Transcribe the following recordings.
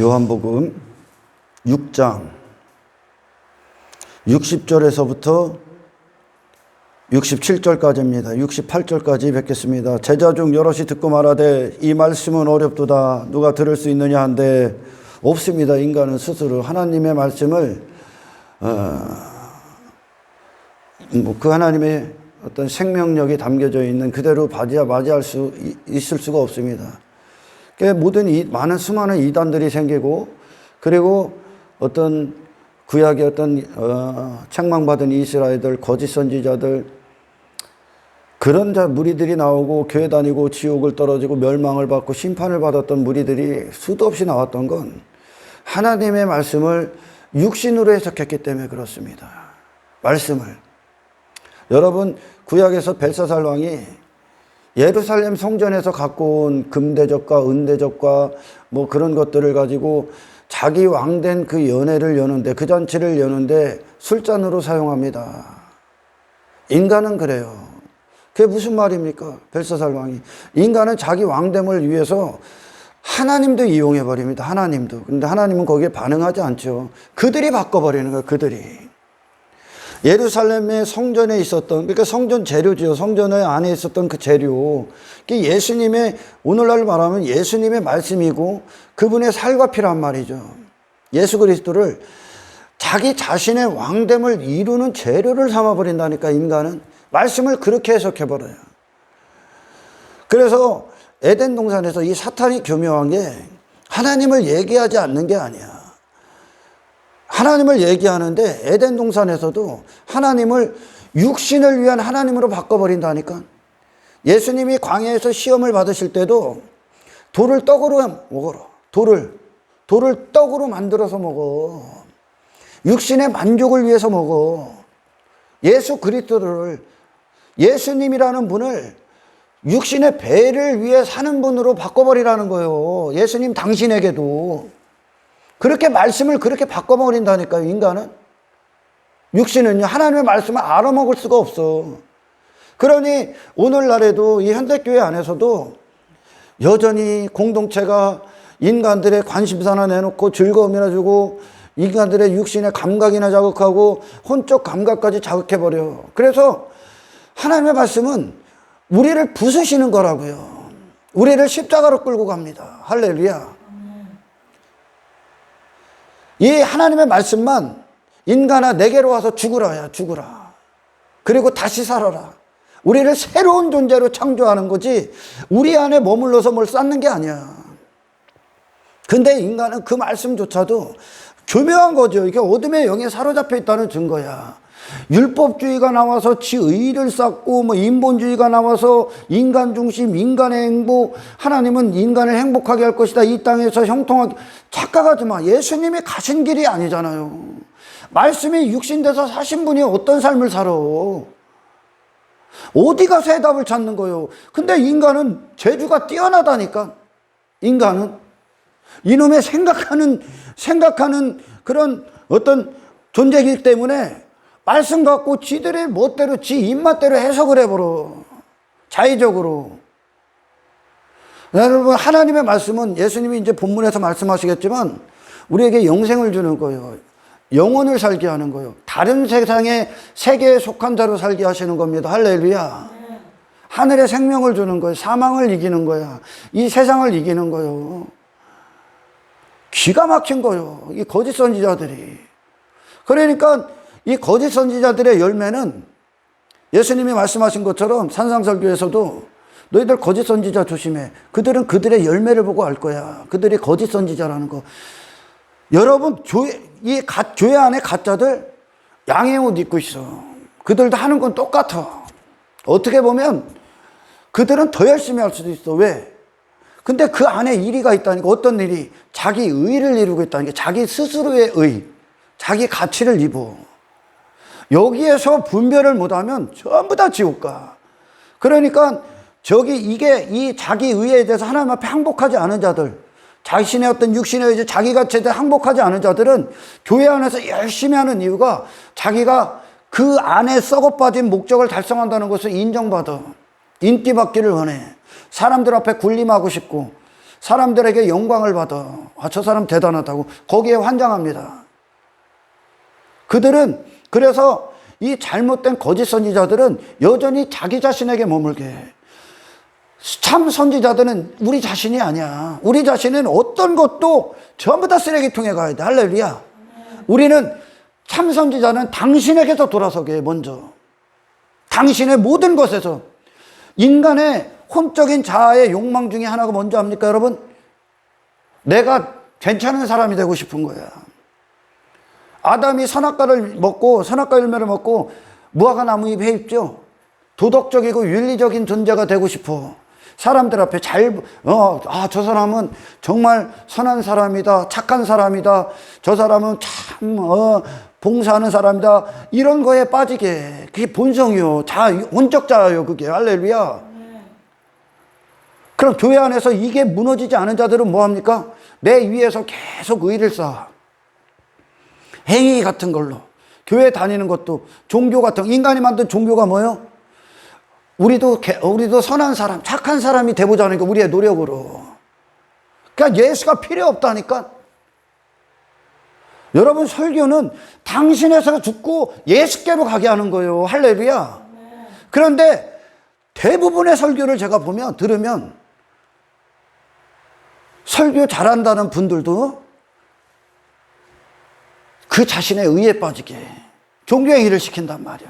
요한복음 6장 60절에서부터 67절까지입니다. 68절까지 뵙겠습니다. 제자 중 여럿이 듣고 말하되 이 말씀은 어렵도다. 누가 들을 수 있느냐 한데 없습니다. 인간은 스스로 하나님의 말씀을 그 하나님의 어떤 생명력이 담겨져 있는 그대로 맞이할 수 있을 수가 없습니다. 모든 많은 수많은 이단들이 생기고, 그리고 어떤 구약의 어떤 책망받은 이스라엘들, 거짓 선지자들, 그런 무리들이 나오고 교회 다니고 지옥을 떨어지고 멸망을 받고 심판을 받았던 무리들이 수도 없이 나왔던 건 하나님의 말씀을 육신으로 해석했기 때문에 그렇습니다. 말씀을. 여러분, 구약에서 벨사살 왕이 예루살렘 성전에서 갖고 온 금대접과 은대접과 뭐 그런 것들을 가지고 자기 왕된 그 연회를 여는데, 그 잔치를 여는데 술잔으로 사용합니다. 인간은 그래요. 그게 무슨 말입니까? 벨사살 왕이. 인간은 자기 왕됨을 위해서 하나님도 이용해버립니다. 하나님도. 근데 하나님은 거기에 반응하지 않죠. 그들이 바꿔버리는 거예요. 그들이. 예루살렘의 성전에 있었던, 그러니까 성전 재료죠. 성전 안에 있었던 그 재료. 예수님의, 오늘날 말하면 예수님의 말씀이고 그분의 살과 피란 말이죠. 예수 그리스도를 자기 자신의 왕됨을 이루는 재료를 삼아버린다니까, 인간은. 말씀을 그렇게 해석해버려요. 그래서 에덴 동산에서 이 사탄이 교묘한 게 하나님을 얘기하지 않는 게 아니야. 하나님을 얘기하는데 에덴 동산에서도 하나님을 육신을 위한 하나님으로 바꿔버린다니까. 예수님이 광야에서 시험을 받으실 때도 돌을 떡으로 먹어라. 돌을 떡으로 만들어서 먹어. 육신의 만족을 위해서 먹어. 예수 그리스도를, 예수님이라는 분을 육신의 배를 위해 사는 분으로 바꿔버리라는 거예요. 예수님 당신에게도. 그렇게 말씀을 그렇게 바꿔버린다니까요, 인간은. 육신은요, 하나님의 말씀을 알아먹을 수가 없어. 그러니 오늘날에도 이 현대교회 안에서도 여전히 공동체가 인간들의 관심사나 내놓고 즐거움이나 주고 인간들의 육신의 감각이나 자극하고 혼적 감각까지 자극해버려. 그래서 하나님의 말씀은 우리를 부수시는 거라고요. 우리를 십자가로 끌고 갑니다. 할렐루야. 이 하나님의 말씀만 인간아 내게로 와서 죽으라야 죽으라. 그리고 다시 살아라. 우리를 새로운 존재로 창조하는 거지 우리 안에 머물러서 뭘 쌓는 게 아니야. 근데 인간은 그 말씀조차도 교묘한 거죠. 이게 어둠의 영에 사로잡혀 있다는 증거야. 율법주의가 나와서 지 의를 쌓고 뭐 인본주의가 나와서 인간 중심, 인간의 행복, 하나님은 인간을 행복하게 할 것이다. 이 땅에서 형통하게. 착각하지 마. 예수님이 가신 길이 아니잖아요. 말씀이 육신돼서 사신 분이 어떤 삶을 살아? 어디 가서 해답을 찾는 거예요? 근데 인간은 재주가 뛰어나다니까. 인간은 이놈의 생각하는 그런 어떤 존재이기 때문에 말씀 갖고 지들의 멋대로 지 입맛대로 해석을 해버려. 자의적으로. 여러분, 하나님의 말씀은 예수님이 이제 본문에서 말씀하시겠지만 우리에게 영생을 주는 거예요. 영혼을 살게 하는 거예요. 다른 세상의 세계에 속한 자로 살게 하시는 겁니다. 할렐루야. 하늘의 생명을 주는 거예요. 사망을 이기는 거야. 이 세상을 이기는 거예요. 기가 막힌 거예요. 이 거짓 선지자들이. 그러니까 이 거짓 선지자들의 열매는 예수님이 말씀하신 것처럼 산상설교에서도 너희들 거짓 선지자 조심해. 그들은 그들의 열매를 보고 알 거야. 그들이 거짓 선지자라는 거. 여러분, 교회 안에 가짜들 양의 옷 입고 있어. 그들도 하는 건 똑같아. 어떻게 보면 그들은 더 열심히 할 수도 있어. 왜? 근데 그 안에 일의가 있다니까. 어떤 일이? 자기 의를 이루고 있다니까. 자기 스스로의 의, 자기 가치를 입어. 여기에서 분별을 못하면 전부 다 지옥 가. 그러니까 이 자기 의에 대해서 하나님 앞에 항복하지 않은 자들, 자신의 어떤 육신의 의지, 자기 가치에 대해 항복하지 않은 자들은 교회 안에서 열심히 하는 이유가 자기가 그 안에 썩어빠진 목적을 달성한다는 것을 인정받아. 인기받기를 원해. 사람들 앞에 군림하고 싶고 사람들에게 영광을 받아. 아, 저 사람 대단하다고. 거기에 환장합니다. 그들은 그래서 이 잘못된 거짓 선지자들은 여전히 자기 자신에게 머물게 해. 참 선지자들은 우리 자신이 아니야. 우리 자신은 어떤 것도 전부 다 쓰레기통에 가야 돼. 할렐루야. 우리는 참 선지자는 당신에게서 돌아서게 해, 먼저. 당신의 모든 것에서. 인간의 혼적인 자아의 욕망 중에 하나가 뭔지 압니까, 여러분? 내가 괜찮은 사람이 되고 싶은 거야. 아담이 선악과 열매를 먹고 무화과 나무 잎에 입죠. 도덕적이고 윤리적인 존재가 되고 싶어. 사람들 앞에 저 사람은 정말 선한 사람이다. 착한 사람이다. 저 사람은 참, 봉사하는 사람이다. 이런 거에 빠지게. 그게 본성이요. 혼적 자아요, 그게. 할렐루야. 그럼 교회 안에서 이게 무너지지 않은 자들은 뭐합니까? 내 위에서 계속 의를 쌓아. 행위 같은 걸로. 교회 다니는 것도 종교 같은, 인간이 만든 종교가 뭐예요? 우리도 선한 사람, 착한 사람이 되보자는 게 우리의 노력으로. 그러니까 예수가 필요 없다니까. 여러분, 설교는 당신에서 죽고 예수께로 가게 하는 거예요. 할렐루야. 그런데 대부분의 설교를 제가 들으면 설교 잘한다는 분들도 그 자신의 의에 빠지게 종교행위를 시킨단 말이야.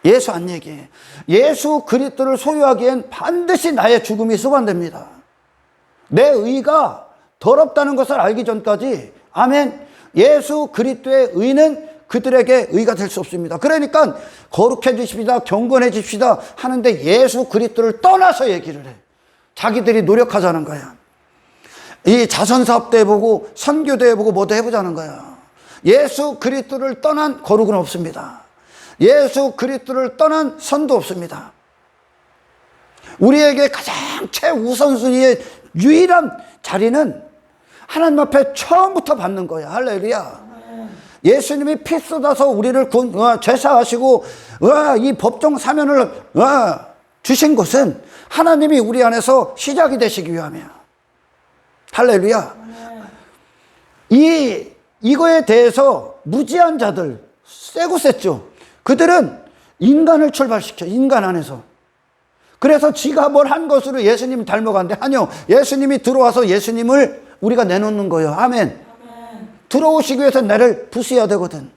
예수 안 얘기해. 예수 그리스도를 소유하기엔 반드시 나의 죽음이 수반됩니다. 내 의가 더럽다는 것을 알기 전까지, 아멘, 예수 그리스도의 의는 그들에게 의가 될 수 없습니다. 그러니까 거룩해지십시다, 경건해집시다 하는데 예수 그리스도를 떠나서 얘기를 해. 자기들이 노력하자는 거야. 이 자선사업도 해보고 선교도 해보고 뭐도 해보자는 거야. 예수 그리스도를 떠난 거룩은 없습니다. 예수 그리스도를 떠난 선도 없습니다. 우리에게 가장 최우선순위의 유일한 자리는 하나님 앞에 처음부터 받는 거야. 할렐루야. 예수님이 피 쏟아서 우리를 죄사하시고 이 법정 사면을 주신 것은 하나님이 우리 안에서 시작이 되시기 위함이야. 할렐루야. 이거에 대해서 무지한 자들, 세고 셌죠. 그들은 인간을 출발시켜, 인간 안에서. 그래서 지가 뭘 한 것으로 예수님을 닮아간대. 아니요. 예수님이 들어와서 예수님을 우리가 내놓는 거예요. 아멘. 들어오시기 위해서 나를 부수해야 되거든.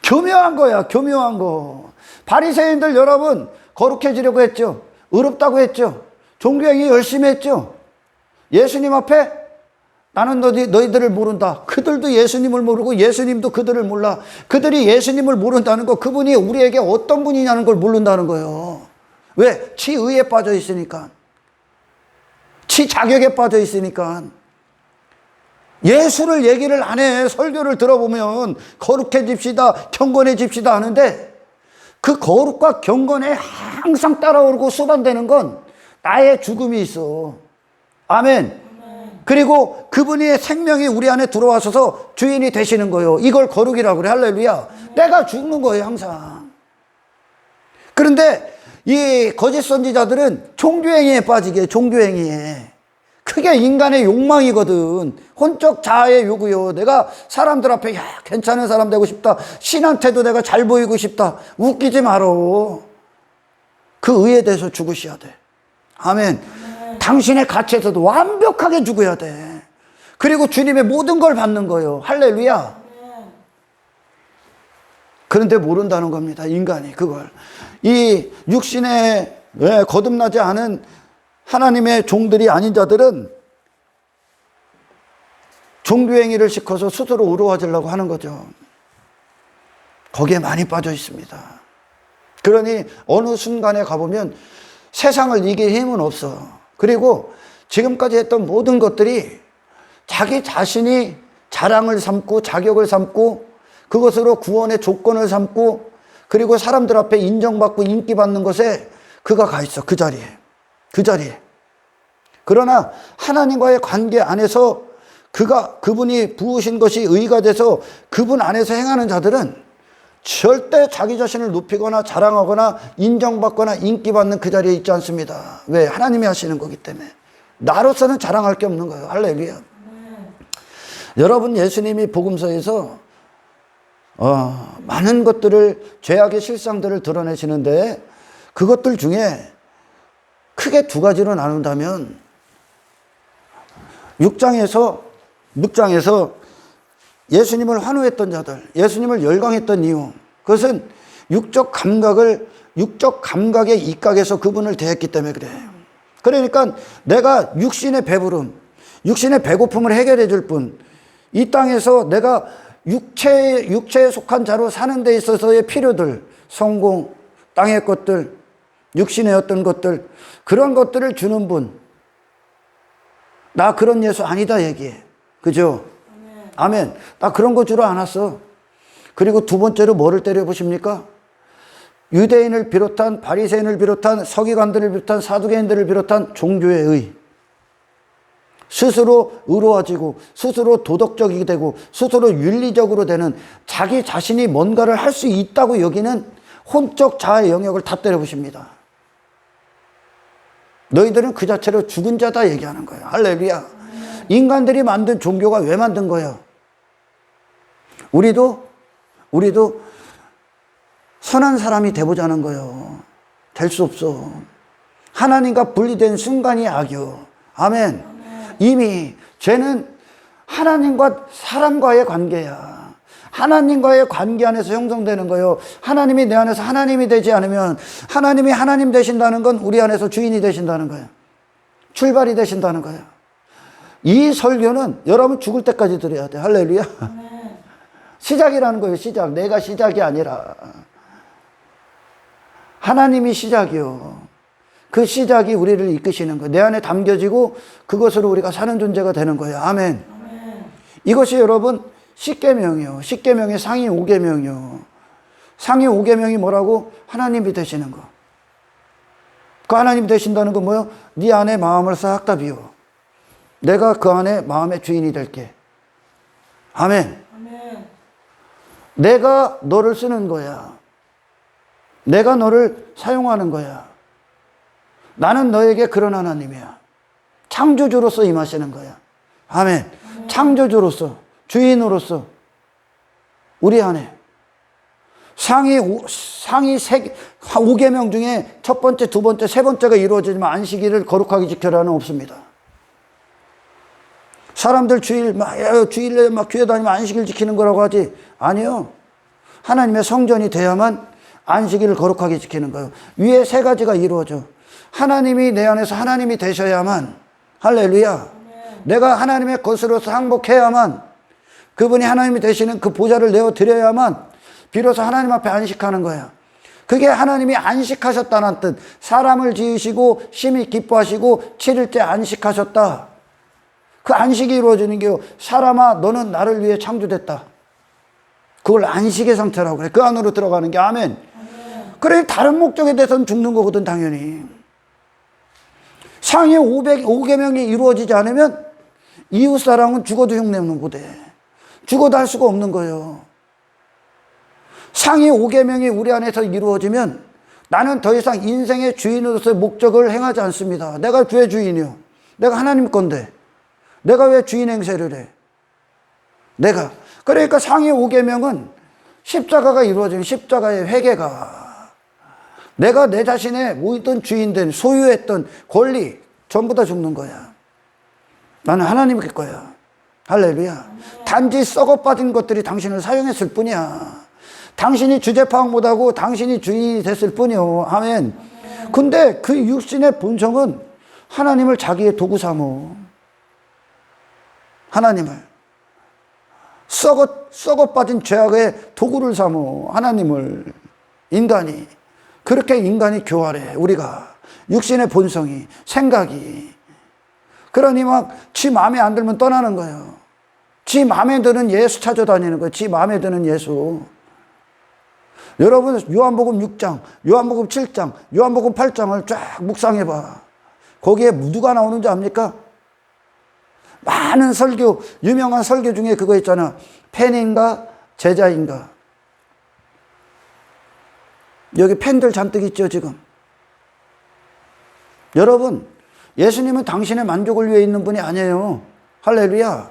교묘한 거야, 교묘한 거. 바리새인들 여러분, 거룩해지려고 했죠. 의롭다고 했죠. 종교행위 열심히 했죠. 예수님 앞에 나는 너희들을 모른다. 그들도 예수님을 모르고 예수님도 그들을 몰라. 그들이 예수님을 모른다는 거, 그분이 우리에게 어떤 분이냐는 걸 모른다는 거예요. 왜? 치의에 빠져 있으니까. 치자격에 빠져 있으니까. 예수를 얘기를 안 해. 설교를 들어보면 거룩해집시다, 경건해집시다 하는데 그 거룩과 경건에 항상 따라오고 수반되는 건 나의 죽음이 있어. 아멘. 그리고 그분의 생명이 우리 안에 들어와서 주인이 되시는 거예요. 이걸 거룩이라고 그래. 할렐루야. 내가 죽는 거예요, 항상. 그런데 이 거짓 선지자들은 종교행위에 빠지게, 종교행위에. 그게 인간의 욕망이거든. 혼적 자아의 요구요. 내가 사람들 앞에 괜찮은 사람 되고 싶다. 신한테도 내가 잘 보이고 싶다. 웃기지 말어. 그 의에 대해서 죽으셔야 돼. 아멘. 당신의 가치에서도 완벽하게 죽어야 돼. 그리고 주님의 모든 걸 받는 거예요. 할렐루야. 그런데 모른다는 겁니다. 인간이 그걸. 이 육신에 거듭나지 않은 하나님의 종들이 아닌 자들은 종교행위를 시켜서 스스로 의로워지려고 하는 거죠. 거기에 많이 빠져 있습니다. 그러니 어느 순간에 가보면 세상을 이길 힘은 없어. 그리고 지금까지 했던 모든 것들이 자기 자신이 자랑을 삼고 자격을 삼고 그것으로 구원의 조건을 삼고 그리고 사람들 앞에 인정받고 인기받는 것에 그가 가 있어. 그 자리에. 그 자리에. 그러나 하나님과의 관계 안에서 그분이 부으신 것이 의가 돼서 그분 안에서 행하는 자들은 절대 자기 자신을 높이거나 자랑하거나 인정받거나 인기받는 그 자리에 있지 않습니다. 왜? 하나님이 하시는 거기 때문에. 나로서는 자랑할 게 없는 거예요. 할렐루야. 여러분, 예수님이 복음서에서 많은 것들을, 죄악의 실상들을 드러내시는데 그것들 중에 크게 두 가지로 나눈다면 6장에서 예수님을 환호했던 자들, 예수님을 열광했던 이유, 그것은 육적 감각의 입각에서 그분을 대했기 때문에 그래요. 그러니까 내가 육신의 배부름, 육신의 배고픔을 해결해 줄 뿐, 이 땅에서 내가 육체에 속한 자로 사는 데 있어서의 필요들, 성공, 땅의 것들, 육신의 어떤 것들, 그런 것들을 주는 분, 나 그런 예수 아니다 얘기해. 그죠? 아멘. 나 그런 거 주러 안 왔어. 그리고 두 번째로 뭐를 때려보십니까? 유대인을 비롯한, 바리새인을 비롯한, 서기관들을 비롯한, 사두개인들을 비롯한 종교의 의. 스스로 의로워지고, 스스로 도덕적이 되고, 스스로 윤리적으로 되는, 자기 자신이 뭔가를 할 수 있다고 여기는 혼적 자아의 영역을 다 때려보십니다. 너희들은 그 자체로 죽은 자다 얘기하는 거예요. 할렐루야. 인간들이 만든 종교가 왜 만든 거예요? 우리도 선한 사람이 돼보자는 거예요. 될 수 없어. 하나님과 분리된 순간이 악이요. 아멘. 이미 죄는 하나님과 사람과의 관계야. 하나님과의 관계 안에서 형성되는 거예요. 하나님이 내 안에서 하나님이 되지 않으면, 하나님이 하나님 되신다는 건 우리 안에서 주인이 되신다는 거예요. 출발이 되신다는 거예요. 이 설교는 여러분 죽을 때까지 들어야 돼. 할렐루야. 시작이라는 거예요. 시작. 내가 시작이 아니라 하나님이 시작이요. 그 시작이 우리를 이끄시는 거예요. 내 안에 담겨지고 그것으로 우리가 사는 존재가 되는 거예요. 아멘. 이것이 여러분 십계명이요. 십계명의 상위 5계명이요. 상위 5계명이 뭐라고? 하나님이 되시는 거. 그 하나님이 되신다는 건 뭐예요? 네 안에 마음을 싹 다 비워. 내가 그 안에 마음의 주인이 될게. 아멘. 내가 너를 쓰는 거야. 내가 너를 사용하는 거야. 나는 너에게 그런 하나님이야. 창조주로서 임하시는 거야. 아멘. 창조주로서, 주인으로서 우리 안에 상위 5계명 중에 첫 번째, 두 번째, 세 번째가 이루어지지만 안식일을 거룩하게 지켜라는 없습니다. 사람들 주일에 막 교회 다니면 안식일 지키는 거라고 하지. 아니요. 하나님의 성전이 돼야만 안식일을 거룩하게 지키는 거예요. 위에 세 가지가 이루어져. 하나님이 내 안에서 하나님이 되셔야만, 할렐루야. 내가 하나님의 것으로서 항복해야만, 그분이 하나님이 되시는 그 보좌를 내어드려야만 비로소 하나님 앞에 안식하는 거야. 그게 하나님이 안식하셨다는 뜻. 사람을 지으시고 심히 기뻐하시고 7일째 안식하셨다. 그 안식이 이루어지는 게 사람아 너는 나를 위해 창조됐다. 그걸 안식의 상태라고 그래. 그 안으로 들어가는 게. 아멘. 그래 다른 목적에 대해서는 죽는 거거든 당연히. 상위 5계명이 이루어지지 않으면 이웃사랑은 죽어도 흉내는 못해. 죽어도 할 수가 없는 거예요. 상위 5계명이 우리 안에서 이루어지면 나는 더 이상 인생의 주인으로서의 목적을 행하지 않습니다. 내가 왜 주인이요? 내가 하나님 건데 내가 왜 주인 행세를 해? 내가. 그러니까 상위 5계명은 십자가가 이루어지면 십자가의 회개가, 내가 내 자신의 모든 주인된 소유했던 권리 전부 다 죽는 거야. 나는 하나님의 거야. 할렐루야. 단지 썩어빠진 것들이 당신을 사용했을 뿐이야. 당신이 주제 파악 못하고 당신이 주인이 됐을 뿐이요. 아멘. 근데 그 육신의 본성은 하나님을 자기의 도구 삼어. 하나님을 썩어 빠진 죄악의 도구를 삼어. 하나님을, 인간이. 그렇게 인간이 교활해. 우리가 육신의 본성이, 생각이. 그러니 막 지 마음에 안 들면 떠나는 거예요. 지 마음에 드는 예수 찾아다니는 거예요. 지 마음에 드는 예수. 여러분 요한복음 6장, 요한복음 7장, 요한복음 8장을 쫙 묵상해봐. 거기에 누가 나오는지 압니까? 많은 설교, 유명한 설교 중에 그거 있잖아. 팬인가 제자인가. 여기 팬들 잔뜩 있죠, 지금. 여러분, 예수님은 당신의 만족을 위해 있는 분이 아니에요. 할렐루야.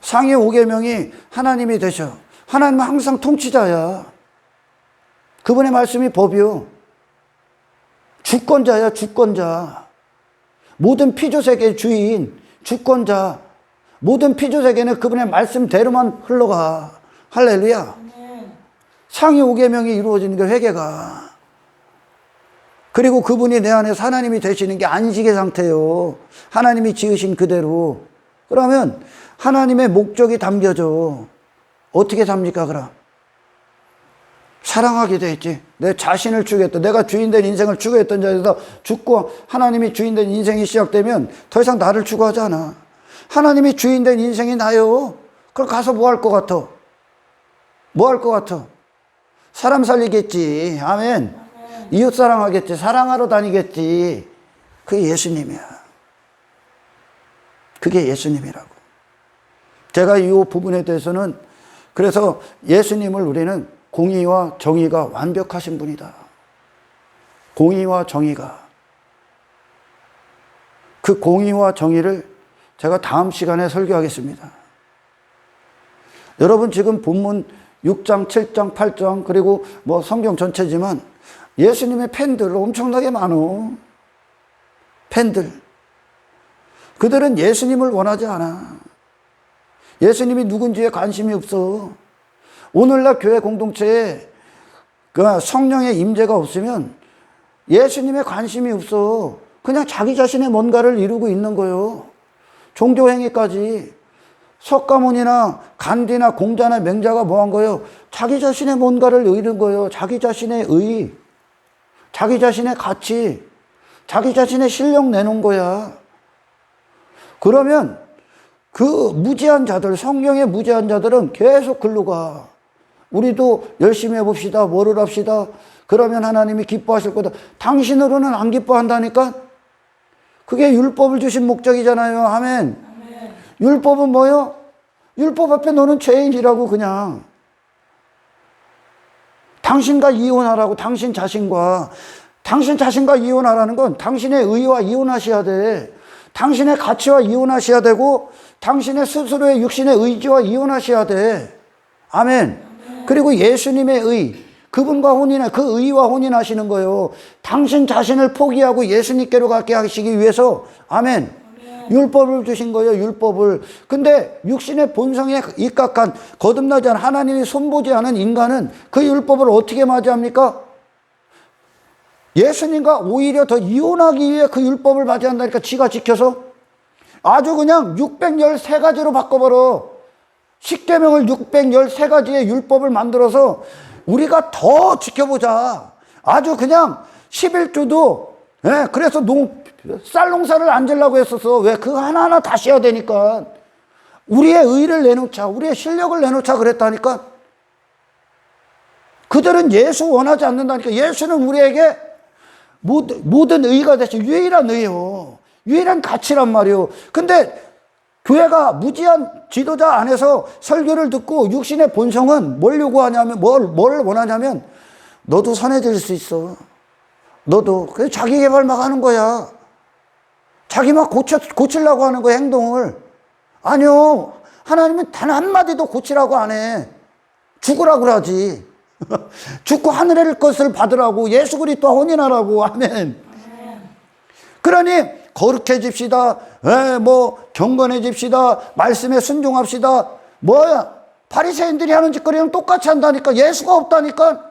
상위 5계명이 하나님이 되셔. 하나님은 항상 통치자야. 그분의 말씀이 법이요. 주권자야, 주권자. 모든 피조세계의 주인, 주권자. 모든 피조세계는 그분의 말씀대로만 흘러가. 할렐루야. 상위 5계명이 이루어지는 게 회개가. 그리고 그분이 내 안에서 하나님이 되시는 게 안식의 상태요. 하나님이 지으신 그대로. 그러면 하나님의 목적이 담겨져. 어떻게 삽니까, 그럼? 사랑하게 돼 있지. 내 자신을 추구했던, 내가 주인된 인생을 추구했던 자에서 죽고 하나님이 주인된 인생이 시작되면 더 이상 나를 추구하지 않아. 하나님이 주인된 인생이 나요. 그럼 가서 뭐 할 것 같아? 뭐 할 것 같아? 사람 살리겠지. 아멘. 이웃 사랑하겠지. 사랑하러 다니겠지. 그게 예수님이야. 그게 예수님이라고. 제가 이 부분에 대해서는 그래서 예수님을 우리는 공의와 정의가 완벽하신 분이다. 공의와 정의가. 그 공의와 정의를 제가 다음 시간에 설교하겠습니다. 여러분 지금 본문 6장, 7장, 8장 그리고 뭐 성경 전체지만 예수님의 팬들 엄청나게 많어. 팬들. 그들은 예수님을 원하지 않아. 예수님이 누군지에 관심이 없어. 오늘날 교회 공동체에 그 성령의 임재가 없으면 예수님에 관심이 없어. 그냥 자기 자신의 뭔가를 이루고 있는 거예요. 종교행위까지. 석가모니나 간디나 공자나 맹자가 뭐 한 거예요? 자기 자신의 뭔가를 이룬 거예요. 자기 자신의 의, 자기 자신의 가치, 자기 자신의 실력 내놓은 거야. 그러면 그 무지한 자들, 성령의 무지한 자들은 계속 글로 가. 우리도 열심히 해봅시다. 뭐를 합시다. 그러면 하나님이 기뻐하실 거다. 당신으로는 안 기뻐한다니까? 그게 율법을 주신 목적이잖아요. 아멘. 율법은 뭐요? 율법 앞에 너는 죄인이라고 그냥. 당신과 이혼하라고. 당신 자신과 이혼하라는 건 당신의 의와 이혼하셔야 돼. 당신의 가치와 이혼하셔야 되고 당신의 스스로의 육신의 의지와 이혼하셔야 돼. 아멘. 그리고 예수님의 의, 그분과 혼인해, 그 의와 혼인하시는 거예요. 당신 자신을 포기하고 예수님께로 가게 하시기 위해서 아멘. 율법을 주신 거예요. 율법을. 근데 육신의 본성에 입각한 거듭나지 않은 하나님이 손보지 않은 인간은 그 율법을 어떻게 맞이합니까? 예수님과 오히려 더 이혼하기 위해 그 율법을 맞이한다니까. 지가 지켜서 아주 그냥 613가지로 바꿔버려. 10계명을 613가지의 율법을 만들어서 우리가 더 지켜보자. 아주 그냥 11조도 그래서 쌀 농사를 안 지려고 했었어. 왜? 그거 하나하나 다시 해야 되니까. 우리의 의를 내놓자. 우리의 실력을 내놓자 그랬다니까. 그들은 예수 원하지 않는다니까. 예수는 우리에게 모든 의가 되시 유일한 의요. 유일한 가치란 말이요. 근데 교회가 무지한 지도자 안에서 설교를 듣고 육신의 본성은 뭘 요구하냐면 뭘 원하냐면 너도 선해질 수 있어. 너도. 그래서 자기 개발 막 하는 거야. 자기 막 고치려고 하는 거야, 행동을. 아니요. 하나님은 단 한마디도 고치라고 안 해. 죽으라고 그러지. 죽고 하늘의 것을 받으라고. 예수 그리스도와 혼인하라고. 아멘. 그러니 거룩해집시다. 경건해집시다. 말씀에 순종합시다. 뭐야? 바리새인들이 하는 짓거리랑 똑같이 한다니까. 예수가 없다니까.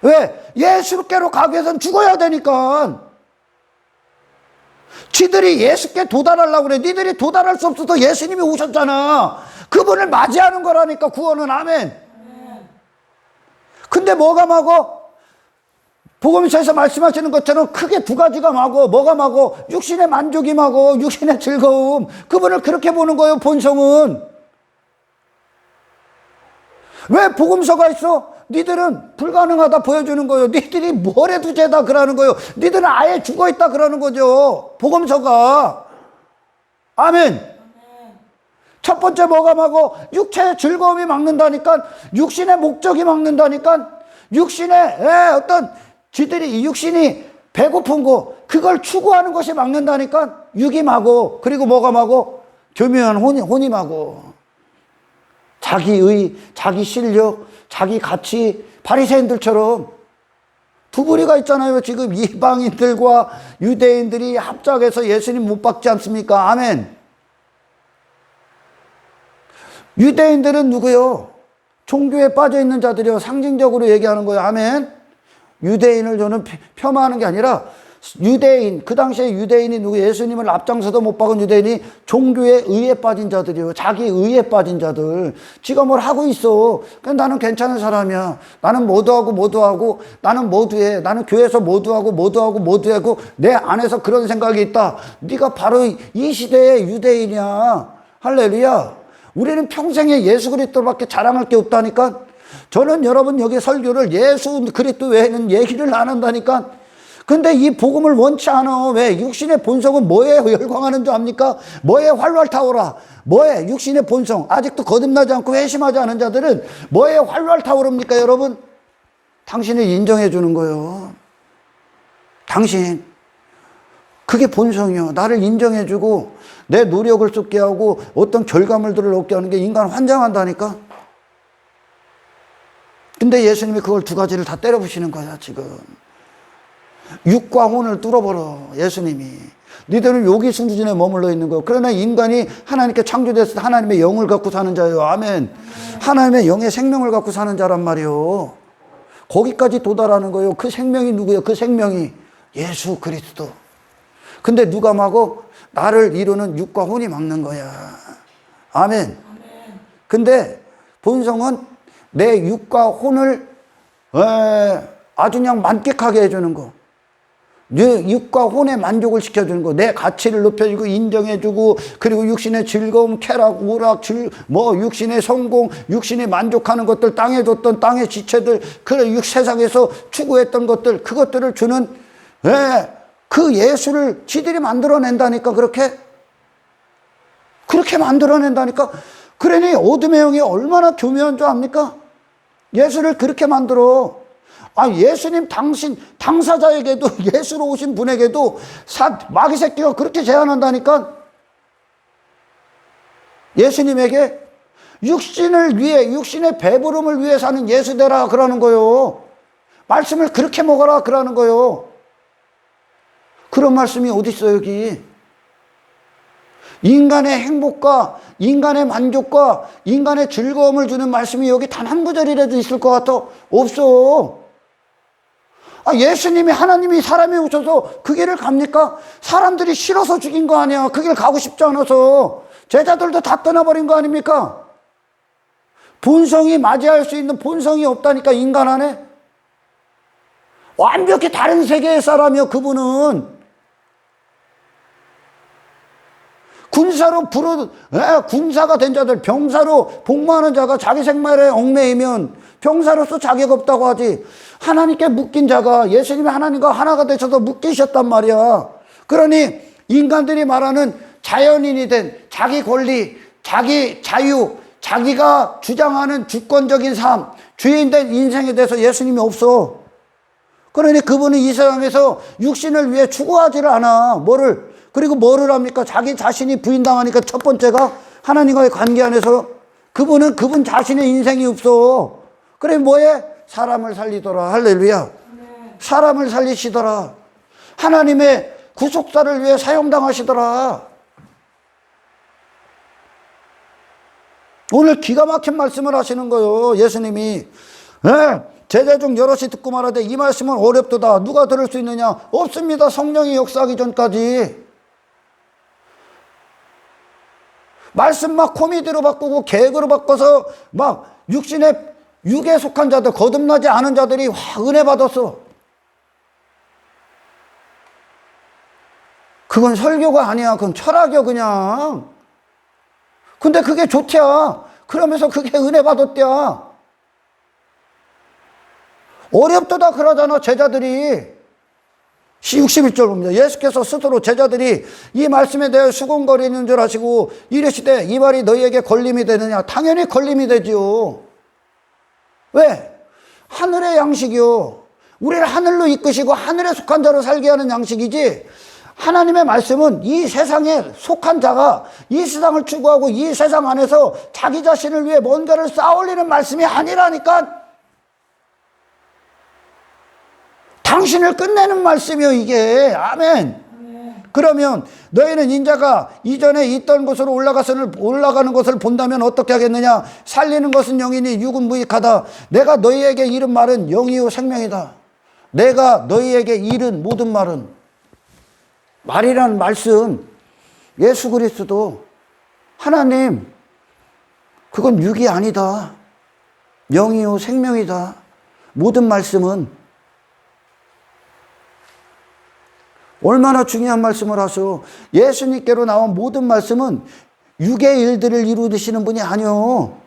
왜? 예수께로 가기 위해서는 죽어야 되니까. 지들이 예수께 도달하려고 그래. 니들이 도달할 수 없어서 예수님이 오셨잖아. 그분을 맞이하는 거라니까. 구원은. 아멘. 근데 뭐가 마고? 복음서에서 말씀하시는 것처럼 크게 두 가지가 마고. 뭐가 마고? 육신의 만족이 마고 육신의 즐거움. 그분을 그렇게 보는 거예요. 본성은. 왜 복음서가 있어? 니들은 불가능하다 보여주는 거예요. 니들이 뭘 해도 죄다 그러는 거예요. 니들은 아예 죽어있다 그러는 거죠. 복음서가. 아멘. 첫 번째 뭐가 막고? 육체의 즐거움이 막는다니까. 육신의 목적이 막는다니까. 육신의 어떤 지들이 육신이 배고픈 거 그걸 추구하는 것이 막는다니까. 유기마고 그리고 뭐가 마고 교묘한 혼임하고 자기의 자기 실력 자기 가치 바리새인들처럼 두 부류가 있잖아요. 지금 이방인들과 유대인들이 합작해서 예수님 못 박지 않습니까? 아멘. 유대인들은 누구요? 종교에 빠져 있는 자들이요. 상징적으로 얘기하는 거예요. 아멘. 유대인을 저는 폄하하는 게 아니라 유대인, 그 당시에 유대인이 누구 예수님을 앞장서도 못 박은 유대인이 종교에 의에 빠진 자들이요. 자기 의에 빠진 자들. 지가 뭘 하고 있어. 그냥 나는 괜찮은 사람이야. 나는 모두하고 나는 모두해. 나는 교회에서 모두하고 내 안에서 그런 생각이 있다. 네가 바로 이 시대의 유대인이야. 할렐루야. 우리는 평생에 예수 그리스도밖에 자랑할 게 없다니까. 저는 여러분 여기 설교를 예수 그리스도 외에는 얘기를 안 한다니까. 근데 이 복음을 원치 않아. 왜? 육신의 본성은 뭐에 열광하는 줄 압니까? 뭐에 활활 타오라. 뭐에? 육신의 본성. 아직도 거듭나지 않고 회심하지 않은 자들은 뭐에 활활 타오릅니까, 여러분? 당신을 인정해 주는 거예요. 당신. 그게 본성이요. 나를 인정해 주고 내 노력을 쏟게 하고 어떤 결과물들을 얻게 하는 게 인간 환장한다니까. 근데 예수님이 그걸 두 가지를 다 때려 부시는 거야, 지금. 육과 혼을 뚫어버려, 예수님이. 너희들은 여기 수준에 머물러 있는 거예요. 그러나 인간이 하나님께 창조됐을 때 하나님의 영을 갖고 사는 자예요. 아멘. 하나님의 영의 생명을 갖고 사는 자란 말이에요. 거기까지 도달하는 거예요. 그 생명이 누구예요? 그 생명이 예수 그리스도. 근데 누가 막어? 나를 이루는 육과 혼이 막는 거야. 아멘. 근데 본성은 내 육과 혼을 아주 그냥 만끽하게 해주는 거. 내 육과 혼의 만족을 시켜주는 거. 내 가치를 높여주고 인정해주고 그리고 육신의 즐거움, 쾌락, 오락, 육신의 성공, 육신이 만족하는 것들, 땅에 줬던 땅의 지체들, 그 세상에서 추구했던 것들, 그것들을 주는 그 예수를 지들이 만들어낸다니까. 그렇게 만들어낸다니까. 그러니 어둠의 영이 얼마나 교묘한 줄 압니까? 예수를 그렇게 만들어. 예수님 당사자에게도 예수로 오신 분에게도 마귀 새끼가 그렇게 제안한다니까. 예수님에게 육신을 위해, 육신의 배부름을 위해 사는 예수 되라 그러는 거요. 말씀을 그렇게 먹어라 그러는 거요. 그런 말씀이 어디 있어요, 여기? 인간의 행복과 인간의 만족과 인간의 즐거움을 주는 말씀이 여기 단 한 구절이라도 있을 것 같아? 없어. 예수님이, 하나님이 사람이 오셔서 그 길을 갑니까? 사람들이 싫어서 죽인 거 아니야. 그 길 가고 싶지 않아서. 제자들도 다 떠나버린 거 아닙니까? 본성이 맞이할 수 있는 본성이 없다니까, 인간 안에. 완벽히 다른 세계의 사람이요, 그분은. 군사가 된 자들, 병사로 복무하는 자가 자기 생활에 얽매이면 병사로서 자격 없다고 하지. 하나님께 묶인 자가 예수님이 하나님과 하나가 되셔서 묶이셨단 말이야. 그러니 인간들이 말하는 자연인이 된 자기 권리, 자기 자유, 자기가 주장하는 주권적인 삶, 주인 된 인생에 대해서 예수님이 없어. 그러니 그분은 이 세상에서 육신을 위해 추구하지를 않아. 그리고 뭐를 합니까? 자기 자신이 부인당하니까 첫 번째가 하나님과의 관계 안에서 그분은 그분 자신의 인생이 없어. 그래 뭐해? 사람을 살리더라. 할렐루야. 사람을 살리시더라. 하나님의 구속사를 위해 사용당하시더라. 오늘 기가 막힌 말씀을 하시는 거예요, 예수님이. 제자 중 여럿이 듣고 말하되 이 말씀은 어렵도다. 누가 들을 수 있느냐? 없습니다. 성령이 역사하기 전까지. 말씀 막 코미디로 바꾸고 개그로 바꿔서 막 육에 속한 자들, 거듭나지 않은 자들이 은혜 받았어. 그건 설교가 아니야. 그건 철학이야, 그냥. 근데 그게 좋대야. 그러면서 그게 은혜 받았대야. 어렵도다 그러잖아, 제자들이. 61절 봅니다. 예수께서 스스로 제자들이 이 말씀에 대해 수군거리는 줄 아시고 이르시되 이 말이 너희에게 걸림이 되느냐? 당연히 걸림이 되지요. 왜? 하늘의 양식이요. 우리를 하늘로 이끄시고 하늘에 속한 자로 살게 하는 양식이지, 하나님의 말씀은 이 세상에 속한 자가 이 세상을 추구하고 이 세상 안에서 자기 자신을 위해 뭔가를 쌓아올리는 말씀이 아니라니까. 당신을 끝내는 말씀이요, 이게. 아멘. 그러면 너희는 인자가 이전에 있던 곳으로 올라가는 것을 본다면 어떻게 하겠느냐? 살리는 것은 영이니 육은 무익하다. 내가 너희에게 이른 말은 영이요 생명이다. 내가 너희에게 이른 모든 말은, 말이라는 말씀, 예수 그리스도, 하나님, 그건 육이 아니다. 영이요 생명이다. 모든 말씀은 얼마나 중요한 말씀을 하셔. 예수님께로 나온 모든 말씀은 육의 일들을 이루시는 분이 아니요,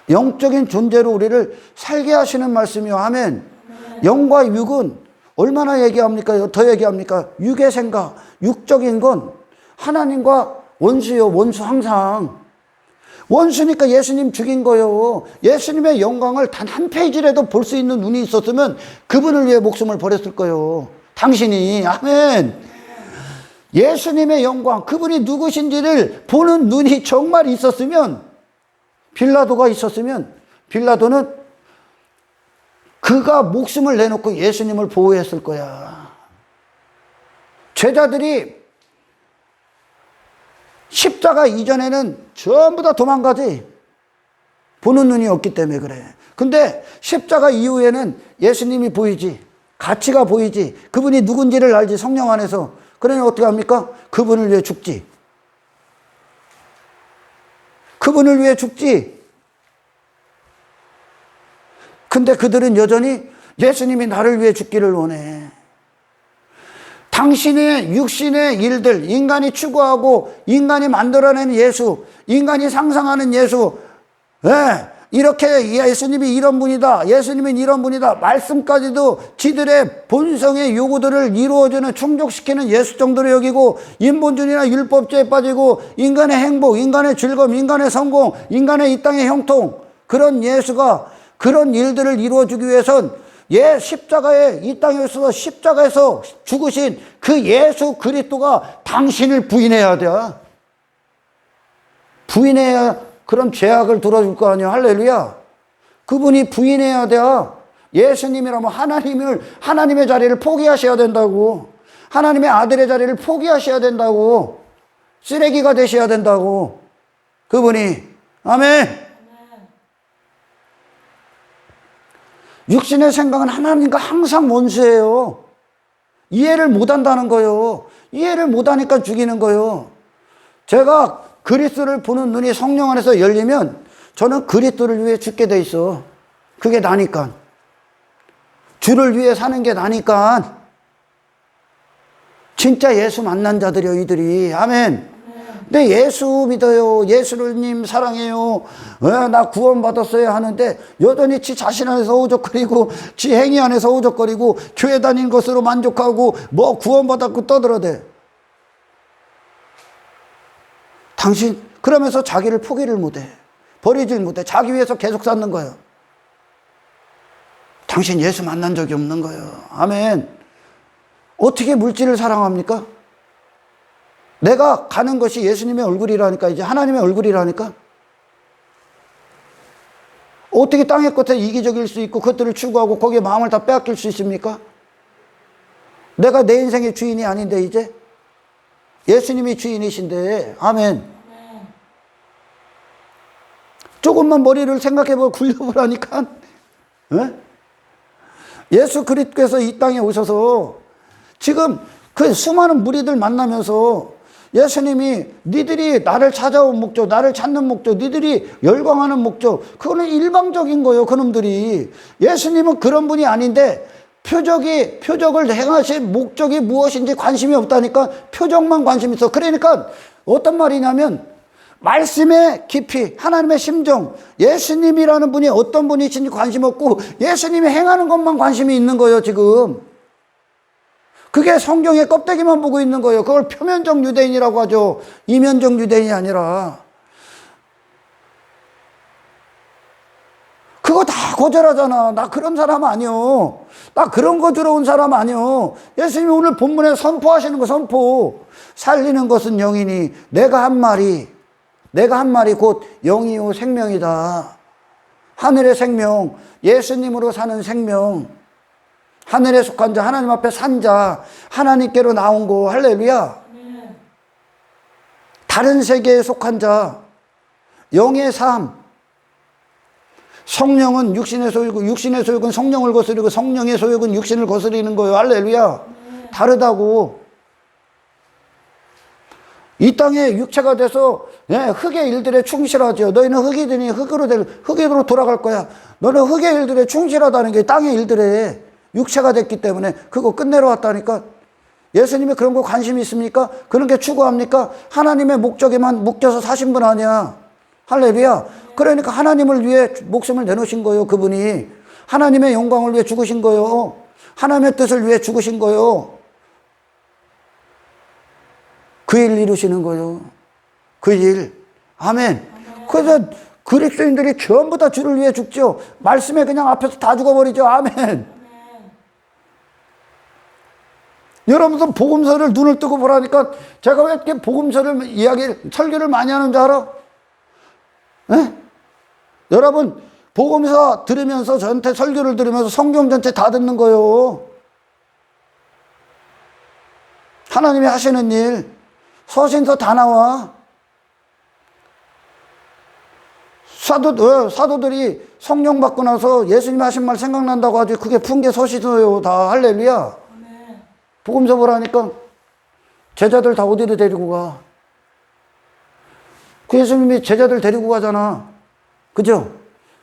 영적인 존재로 우리를 살게 하시는 말씀이요. 아멘. 영과 육은 얼마나 얘기합니까? 더 얘기합니까? 육의 생각, 육적인 건 하나님과 원수요. 원수 항상. 원수니까 예수님 죽인 거요. 예수님의 영광을 단 한 페이지라도 볼 수 있는 눈이 있었으면 그분을 위해 목숨을 버렸을 거요. 당신이. 아멘. 예수님의 영광, 그분이 누구신지를 보는 눈이 정말 있었으면, 빌라도가 있었으면, 빌라도는 그가 목숨을 내놓고 예수님을 보호했을 거야. 제자들이 십자가 이전에는 전부 다 도망가지. 보는 눈이 없기 때문에 그래. 근데 십자가 이후에는 예수님이 보이지. 가치가 보이지. 그분이 누군지를 알지, 성령 안에서. 그러니 어떻게 합니까? 그분을 위해 죽지. 그분을 위해 죽지. 근데 그들은 여전히 예수님이 나를 위해 죽기를 원해. 당신의 육신의 일들, 인간이 추구하고 인간이 만들어내는 예수, 인간이 상상하는 예수, 이렇게 예수님이 이런 분이다, 예수님은 이런 분이다, 말씀까지도 지들의 본성의 요구들을 이루어주는, 충족시키는 예수 정도로 여기고, 인본주의나 율법주의에 빠지고, 인간의 행복, 인간의 즐거움, 인간의 성공, 인간의 이 땅의 형통, 그런 예수가 그런 일들을 이루어주기 위해선 십자가에, 이 땅에 있어서 십자가에서 죽으신 그 예수 그리스도가 당신을 부인해야 돼. 부인해야 그럼 죄악을 들어줄 거 아니야. 할렐루야. 그분이 부인해야 돼. 예수님이라면 하나님의 자리를 포기하셔야 된다고. 하나님의 아들의 자리를 포기하셔야 된다고. 쓰레기가 되셔야 된다고. 그분이. 아멘. 육신의 생각은 하나님과 항상 원수예요. 이해를 못한다는 거예요. 이해를 못하니까 죽이는 거예요. 제가 그리스도를 보는 눈이 성령 안에서 열리면 저는 그리스도를 위해 죽게 돼 있어. 그게 나니까. 주를 위해 사는 게 나니까. 진짜 예수 만난 자들이요, 이들이. 아멘. 근데 예수 믿어요, 예수님 사랑해요, 나 구원받았어요 하는데 여전히 지 자신 안에서 오적거리고 지 행위 안에서 오적거리고 교회 다닌 것으로 만족하고 뭐 구원받았고 떠들어대. 당신 그러면서 자기를 포기를 못해. 버리질 못해. 자기 위해서 계속 쌓는 거예요. 당신 예수 만난 적이 없는 거예요. 아멘. 어떻게 물질을 사랑합니까? 내가 가는 것이 예수님의 얼굴이라니까, 이제 하나님의 얼굴이라니까. 어떻게 땅의 것에 이기적일 수 있고 그것들을 추구하고 거기에 마음을 다 빼앗길 수 있습니까? 내가 내 인생의 주인이 아닌데 이제 예수님이 주인이신데. 아멘. 조금만 머리를 생각해보고 굴려보라니까. 예수 그리스도께서 이 땅에 오셔서 지금 그 수많은 무리들 만나면서 예수님이 니들이 나를 찾아온 목적, 나를 찾는 목적, 니들이 열광하는 목적, 그거는 일방적인 거예요, 그놈들이. 예수님은 그런 분이 아닌데 표적을 행하신 목적이 무엇인지 관심이 없다니까. 표적만 관심 있어. 그러니까 어떤 말이냐면 말씀의 깊이, 하나님의 심정, 예수님이라는 분이 어떤 분이신지 관심 없고 예수님이 행하는 것만 관심이 있는 거예요, 지금. 그게 성경의 껍데기만 보고 있는 거예요. 그걸 표면적 유대인이라고 하죠. 이면적 유대인이 아니라. 그거 다 다 거절하잖아. 나 그런 사람 아니요. 나 그런 거 들어온 사람 아니요. 예수님이 오늘 본문에 선포하시는 거 선포. 살리는 것은 영이니 내가 한 말이 곧 영이요 생명이다. 하늘의 생명, 예수님으로 사는 생명, 하늘에 속한 자, 하나님 앞에 산 자, 하나님께로 나온 거. 할렐루야. 다른 세계에 속한 자, 영의 삶. 성령은 육신의 소욕은 육신의 소욕은 성령을 거스르고 성령의 소욕은 육신을 거스르는 거예요. 할렐루야. 다르다고. 이 땅에 육체가 돼서 흙의 일들에 충실하죠. 너희는 흙이더니 흙으로 돌아갈 거야. 너는 흙의 일들에 충실하다는 게 땅의 일들에 육체가 됐기 때문에 그거 끝내러 왔다니까. 예수님이 그런 거 관심이 있습니까? 그런 게 추구합니까? 하나님의 목적에만 묶여서 사신 분 아니야. 할렐루야. 그러니까 하나님을 위해 목숨을 내놓으신 거예요. 그분이 하나님의 영광을 위해 죽으신 거예요. 하나님의 뜻을 위해 죽으신 거예요. 그 일 이루시는 거예요. 그 일. 아멘. 그래서 그리스도인들이 전부 다 주를 위해 죽죠. 말씀에 그냥 앞에서 다 죽어버리죠. 아멘. 여러분들 복음서를 눈을 뜨고 보라니까 제가 왜 이렇게 복음서를 설교를 많이 하는 줄 알아? 에? 여러분 복음서 들으면서 저한테 설교를 들으면서 성경 전체 다 듣는 거예요. 하나님이 하시는 일 서신서 다 나와. 사도들이 성령 받고 나서 예수님 하신 말 생각난다고 하지 그게 푼 게 서신서예요. 다. 할렐루야. 복음서 보라니까 제자들 다 어디로 데리고 가? 그 예수님이 제자들 데리고 가잖아. 그죠?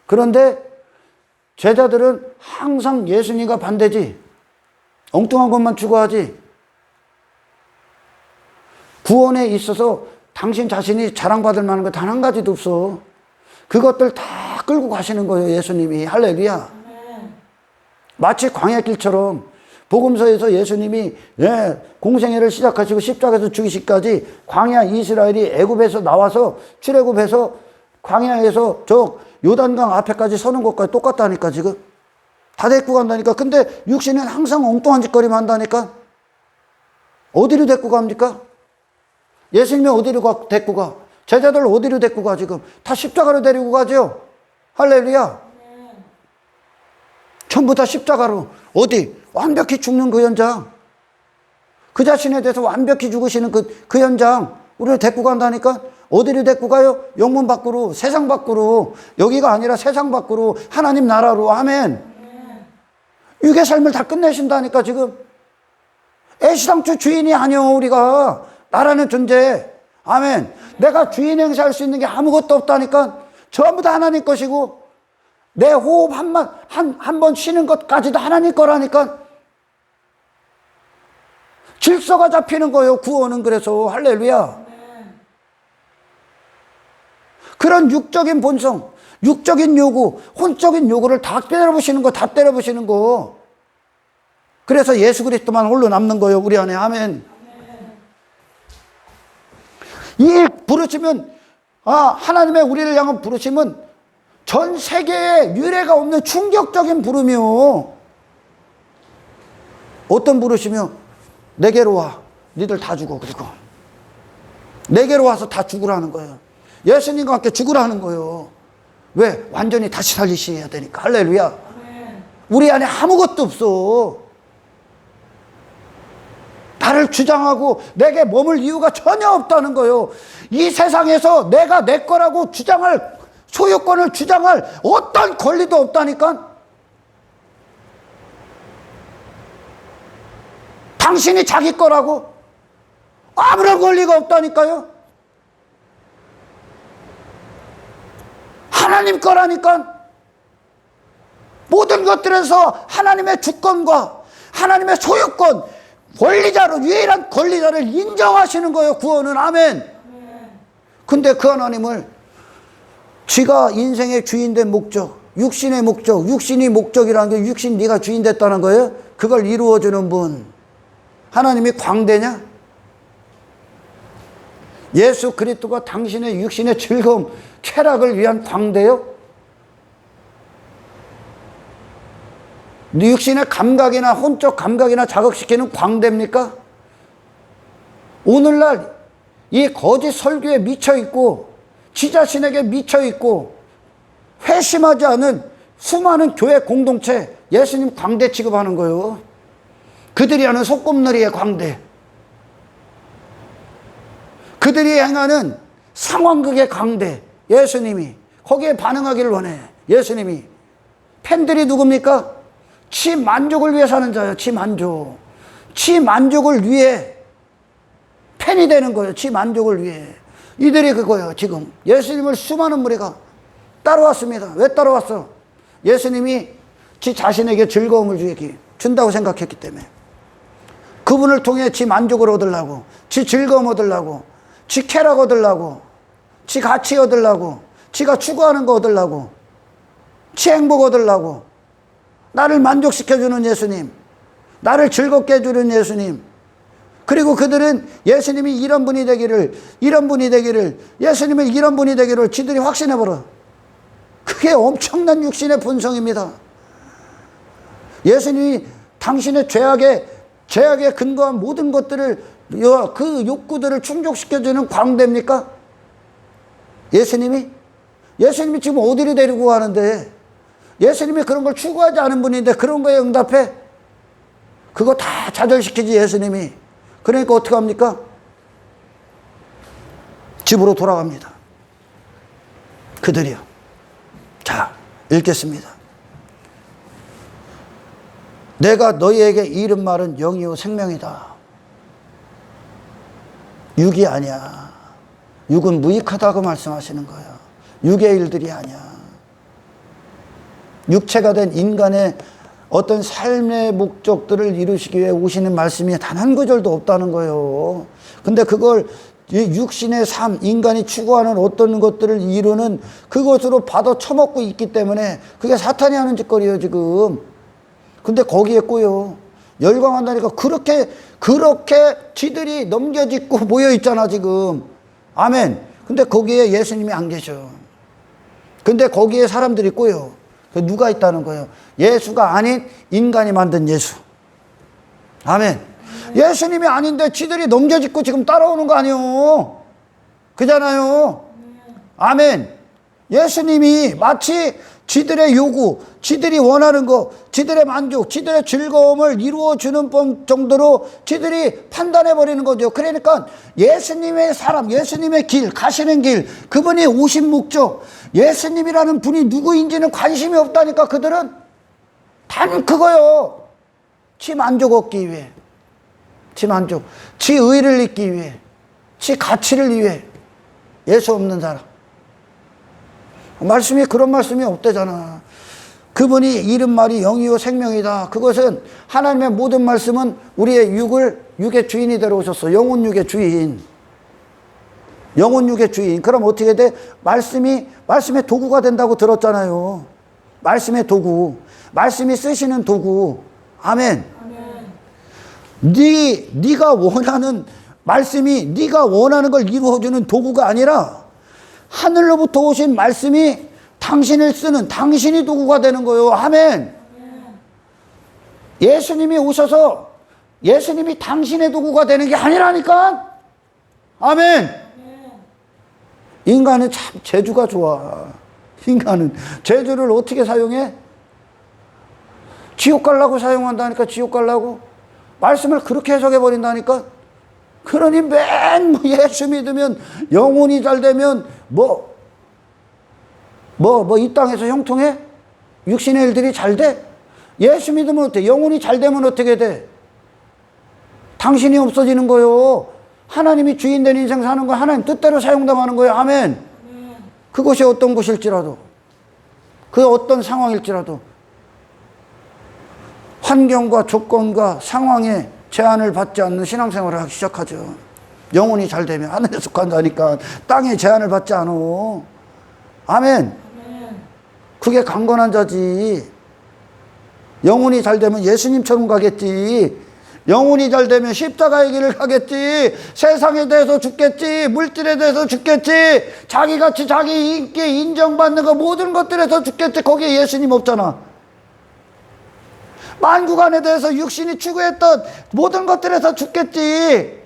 그런데 제자들은 항상 예수님과 반대지. 엉뚱한 것만 추구하지. 구원에 있어서 당신 자신이 자랑받을 만한 거 단 한 가지도 없어. 그것들 다 끌고 가시는 거예요. 예수님이. 할렐루야. 마치 광야길처럼 복음서에서 예수님이 공생애를 시작하시고 십자가에서 죽이시기까지 광야 이스라엘이 애굽에서 나와서 출애굽해서 광야에서 저 요단강 앞에까지 서는 것까지 똑같다니까. 지금 다 데리고 간다니까. 근데 육신은 항상 엉뚱한 짓거리만 한다니까. 어디로 데리고 갑니까? 예수님이 어디로 데리고 가? 제자들 어디로 데리고 가? 지금 다 십자가로 데리고 가죠. 할렐루야. 전부 다 십자가로. 어디? 완벽히 죽는 그 현장. 그 자신에 대해서 완벽히 죽으시는 그 현장. 우리를 데리고 간다니까. 어디로 데리고 가요? 영문 밖으로, 세상 밖으로. 여기가 아니라 세상 밖으로, 하나님 나라로. 아멘. 육의 삶을 다 끝내신다니까. 지금 애시당초 주인이 아니요. 우리가 나라는 존재. 아멘. 내가 주인 행사할 수 있는 게 아무것도 없다니까. 전부 다 하나님 것이고 내 호흡 한 번 쉬는 것까지도 하나님 거라니까. 질서가 잡히는 거예요. 구원은. 그래서 할렐루야. 그런 육적인 본성, 육적인 요구, 혼적인 요구를 다 때려부시는 거. 다 때려부시는 거. 그래서 예수 그리스도만 홀로 남는 거예요. 우리 안에. 아멘. 이 부르시면 하나님의 우리를 향한 부르심은 전 세계에 유례가 없는 충격적인 부름이요. 어떤 부르시며 내게로 와. 니들 다 죽어. 그리고 내게로 와서 다 죽으라는 거예요. 예수님과 함께 죽으라는 거예요. 왜? 완전히 다시 살리셔야 되니까. 할렐루야. 우리 안에 아무것도 없어. 나를 주장하고 내게 머물 이유가 전혀 없다는 거예요. 이 세상에서 내가 내 거라고 주장할, 소유권을 주장할 어떤 권리도 없다니까. 당신이 자기 거라고 아무런 권리가 없다니까요. 하나님 거라니까. 모든 것들에서 하나님의 주권과 하나님의 소유권, 권리자로, 유일한 권리자를 인정하시는 거예요. 구원은. 아멘. 근데 그 하나님을 지가 인생의 주인된 목적, 육신의 목적, 육신이 목적이라는 게 육신 네가 주인 됐다는 거예요. 그걸 이루어주는 분. 하나님이 광대냐? 예수 그리스도가 당신의 육신의 즐거움, 쾌락을 위한 광대요? 육신의 감각이나 혼적 감각이나 자극시키는 광대입니까? 오늘날 이 거짓 설교에 미쳐있고 지 자신에게 미쳐있고 회심하지 않은 수많은 교회 공동체 예수님 광대 취급하는 거예요. 그들이 하는 소꿉놀이의 광대, 그들이 행하는 상황극의 광대, 예수님이 거기에 반응하기를 원해. 예수님이. 팬들이 누굽니까? 치 만족을 위해 사는 자예요. 치 만족. 치 만족을 위해 팬이 되는 거예요. 치 만족을 위해. 이들이 그거예요. 지금 예수님을 수많은 무리가 따라왔습니다. 왜 따라왔어? 예수님이 지 자신에게 즐거움을 준다고 생각했기 때문에. 그분을 통해 지 만족을 얻으려고, 지 즐거움 얻으려고, 지 쾌락 얻으려고, 지 가치 얻으려고, 지가 추구하는 거 얻으려고, 지 행복 얻으려고, 나를 만족시켜주는 예수님, 나를 즐겁게 해주는 예수님. 그리고 그들은 예수님이 이런 분이 되기를, 예수님이 이런 분이 되기를 지들이 확신해버려. 그게 엄청난 육신의 분성입니다. 예수님이 당신의 죄악에 근거한 모든 것들을, 그 욕구들을 충족시켜주는 광대입니까? 예수님이 지금 어디를 데리고 가는데, 예수님이 그런 걸 추구하지 않은 분인데 그런 거에 응답해? 그거 다 좌절시키지 예수님이. 그러니까 어떻게 합니까? 집으로 돌아갑니다. 그들이요. 자, 읽겠습니다. 내가 너희에게 이른 말은 영이요 생명이다. 육이 아니야. 육은 무익하다고 말씀하시는 거예요. 육의 일들이 아니야. 육체가 된 인간의 어떤 삶의 목적들을 이루시기 위해 오시는 말씀이 단 한 구절도 없다는 거예요. 근데 그걸 육신의 삶, 인간이 추구하는 어떤 것들을 이루는 그것으로 받아 처먹고 있기 때문에 그게 사탄이 하는 짓거리예요, 지금. 근데 거기에 꼬여. 열광한다니까 그렇게 지들이 넘겨짓고 모여있잖아, 지금. 아멘. 근데 거기에 예수님이 안 계셔. 근데 거기에 사람들이 꼬여. 누가 있다는 거예요? 예수가 아닌 인간이 만든 예수. 아멘. 예수님이 아닌데 지들이 넘겨짓고 지금 따라오는 거 아니에요? 그잖아요. 아멘. 예수님이 마치 지들의 요구, 지들이 원하는 거, 지들의 만족, 지들의 즐거움을 이루어주는 정도로 지들이 판단해버리는 거죠. 그러니까 예수님의 사람, 예수님의 길, 가시는 길, 그분이 오신 목적, 예수님이라는 분이 누구인지는 관심이 없다니까. 그들은 단 그거요. 지 만족 얻기 위해, 지 만족, 지 의를 잊기 위해, 지 가치를 위해. 예수 없는 사람. 말씀이 그런 말씀이 없대잖아. 그분이 이른 말이 영이요 생명이다. 그것은 하나님의 모든 말씀은 우리의 육의 주인이 되어 오셨어. 영혼 육의 주인. 영혼 육의 주인. 그럼 어떻게 돼? 말씀의 도구가 된다고 들었잖아요. 말씀의 도구. 말씀이 쓰시는 도구. 아멘. 네가 원하는 말씀이 네가 원하는 걸 이루어주는 도구가 아니라 하늘로부터 오신 말씀이 당신을 쓰는, 당신이 도구가 되는 거예요. 아멘. 예수님이 오셔서 예수님이 당신의 도구가 되는 게 아니라니까. 아멘. 인간은 참 재주가 좋아. 인간은 재주를 어떻게 사용해? 지옥 가려고 사용한다니까. 지옥 가려고 말씀을 그렇게 해석해 버린다니까. 그러니 예수 믿으면, 영혼이 잘 되면 이 땅에서 형통해? 육신의 일들이 잘 돼? 예수 믿으면 어때? 영혼이 잘 되면 어떻게 돼? 당신이 없어지는 거요. 하나님이 주인 된 인생 사는 거 하나님 뜻대로 사용당하는 거예요. 아멘. 그것이 어떤 곳일지라도, 그 어떤 상황일지라도, 환경과 조건과 상황에 제한을 받지 않는 신앙생활을 하기 시작하죠. 영혼이 잘 되면 하늘에 속한다니까. 땅에 제한을 받지 않아. 아멘. 그게 강건한 자지. 영혼이 잘 되면 예수님처럼 가겠지. 영혼이 잘 되면 십자가의 길을 가겠지. 세상에 대해서 죽겠지. 물질에 대해서 죽겠지. 자기같이 자기 인기 인정받는 거 모든 것들에서 죽겠지. 거기에 예수님 없잖아. 만구간에 대해서 육신이 추구했던 모든 것들에서 죽겠지.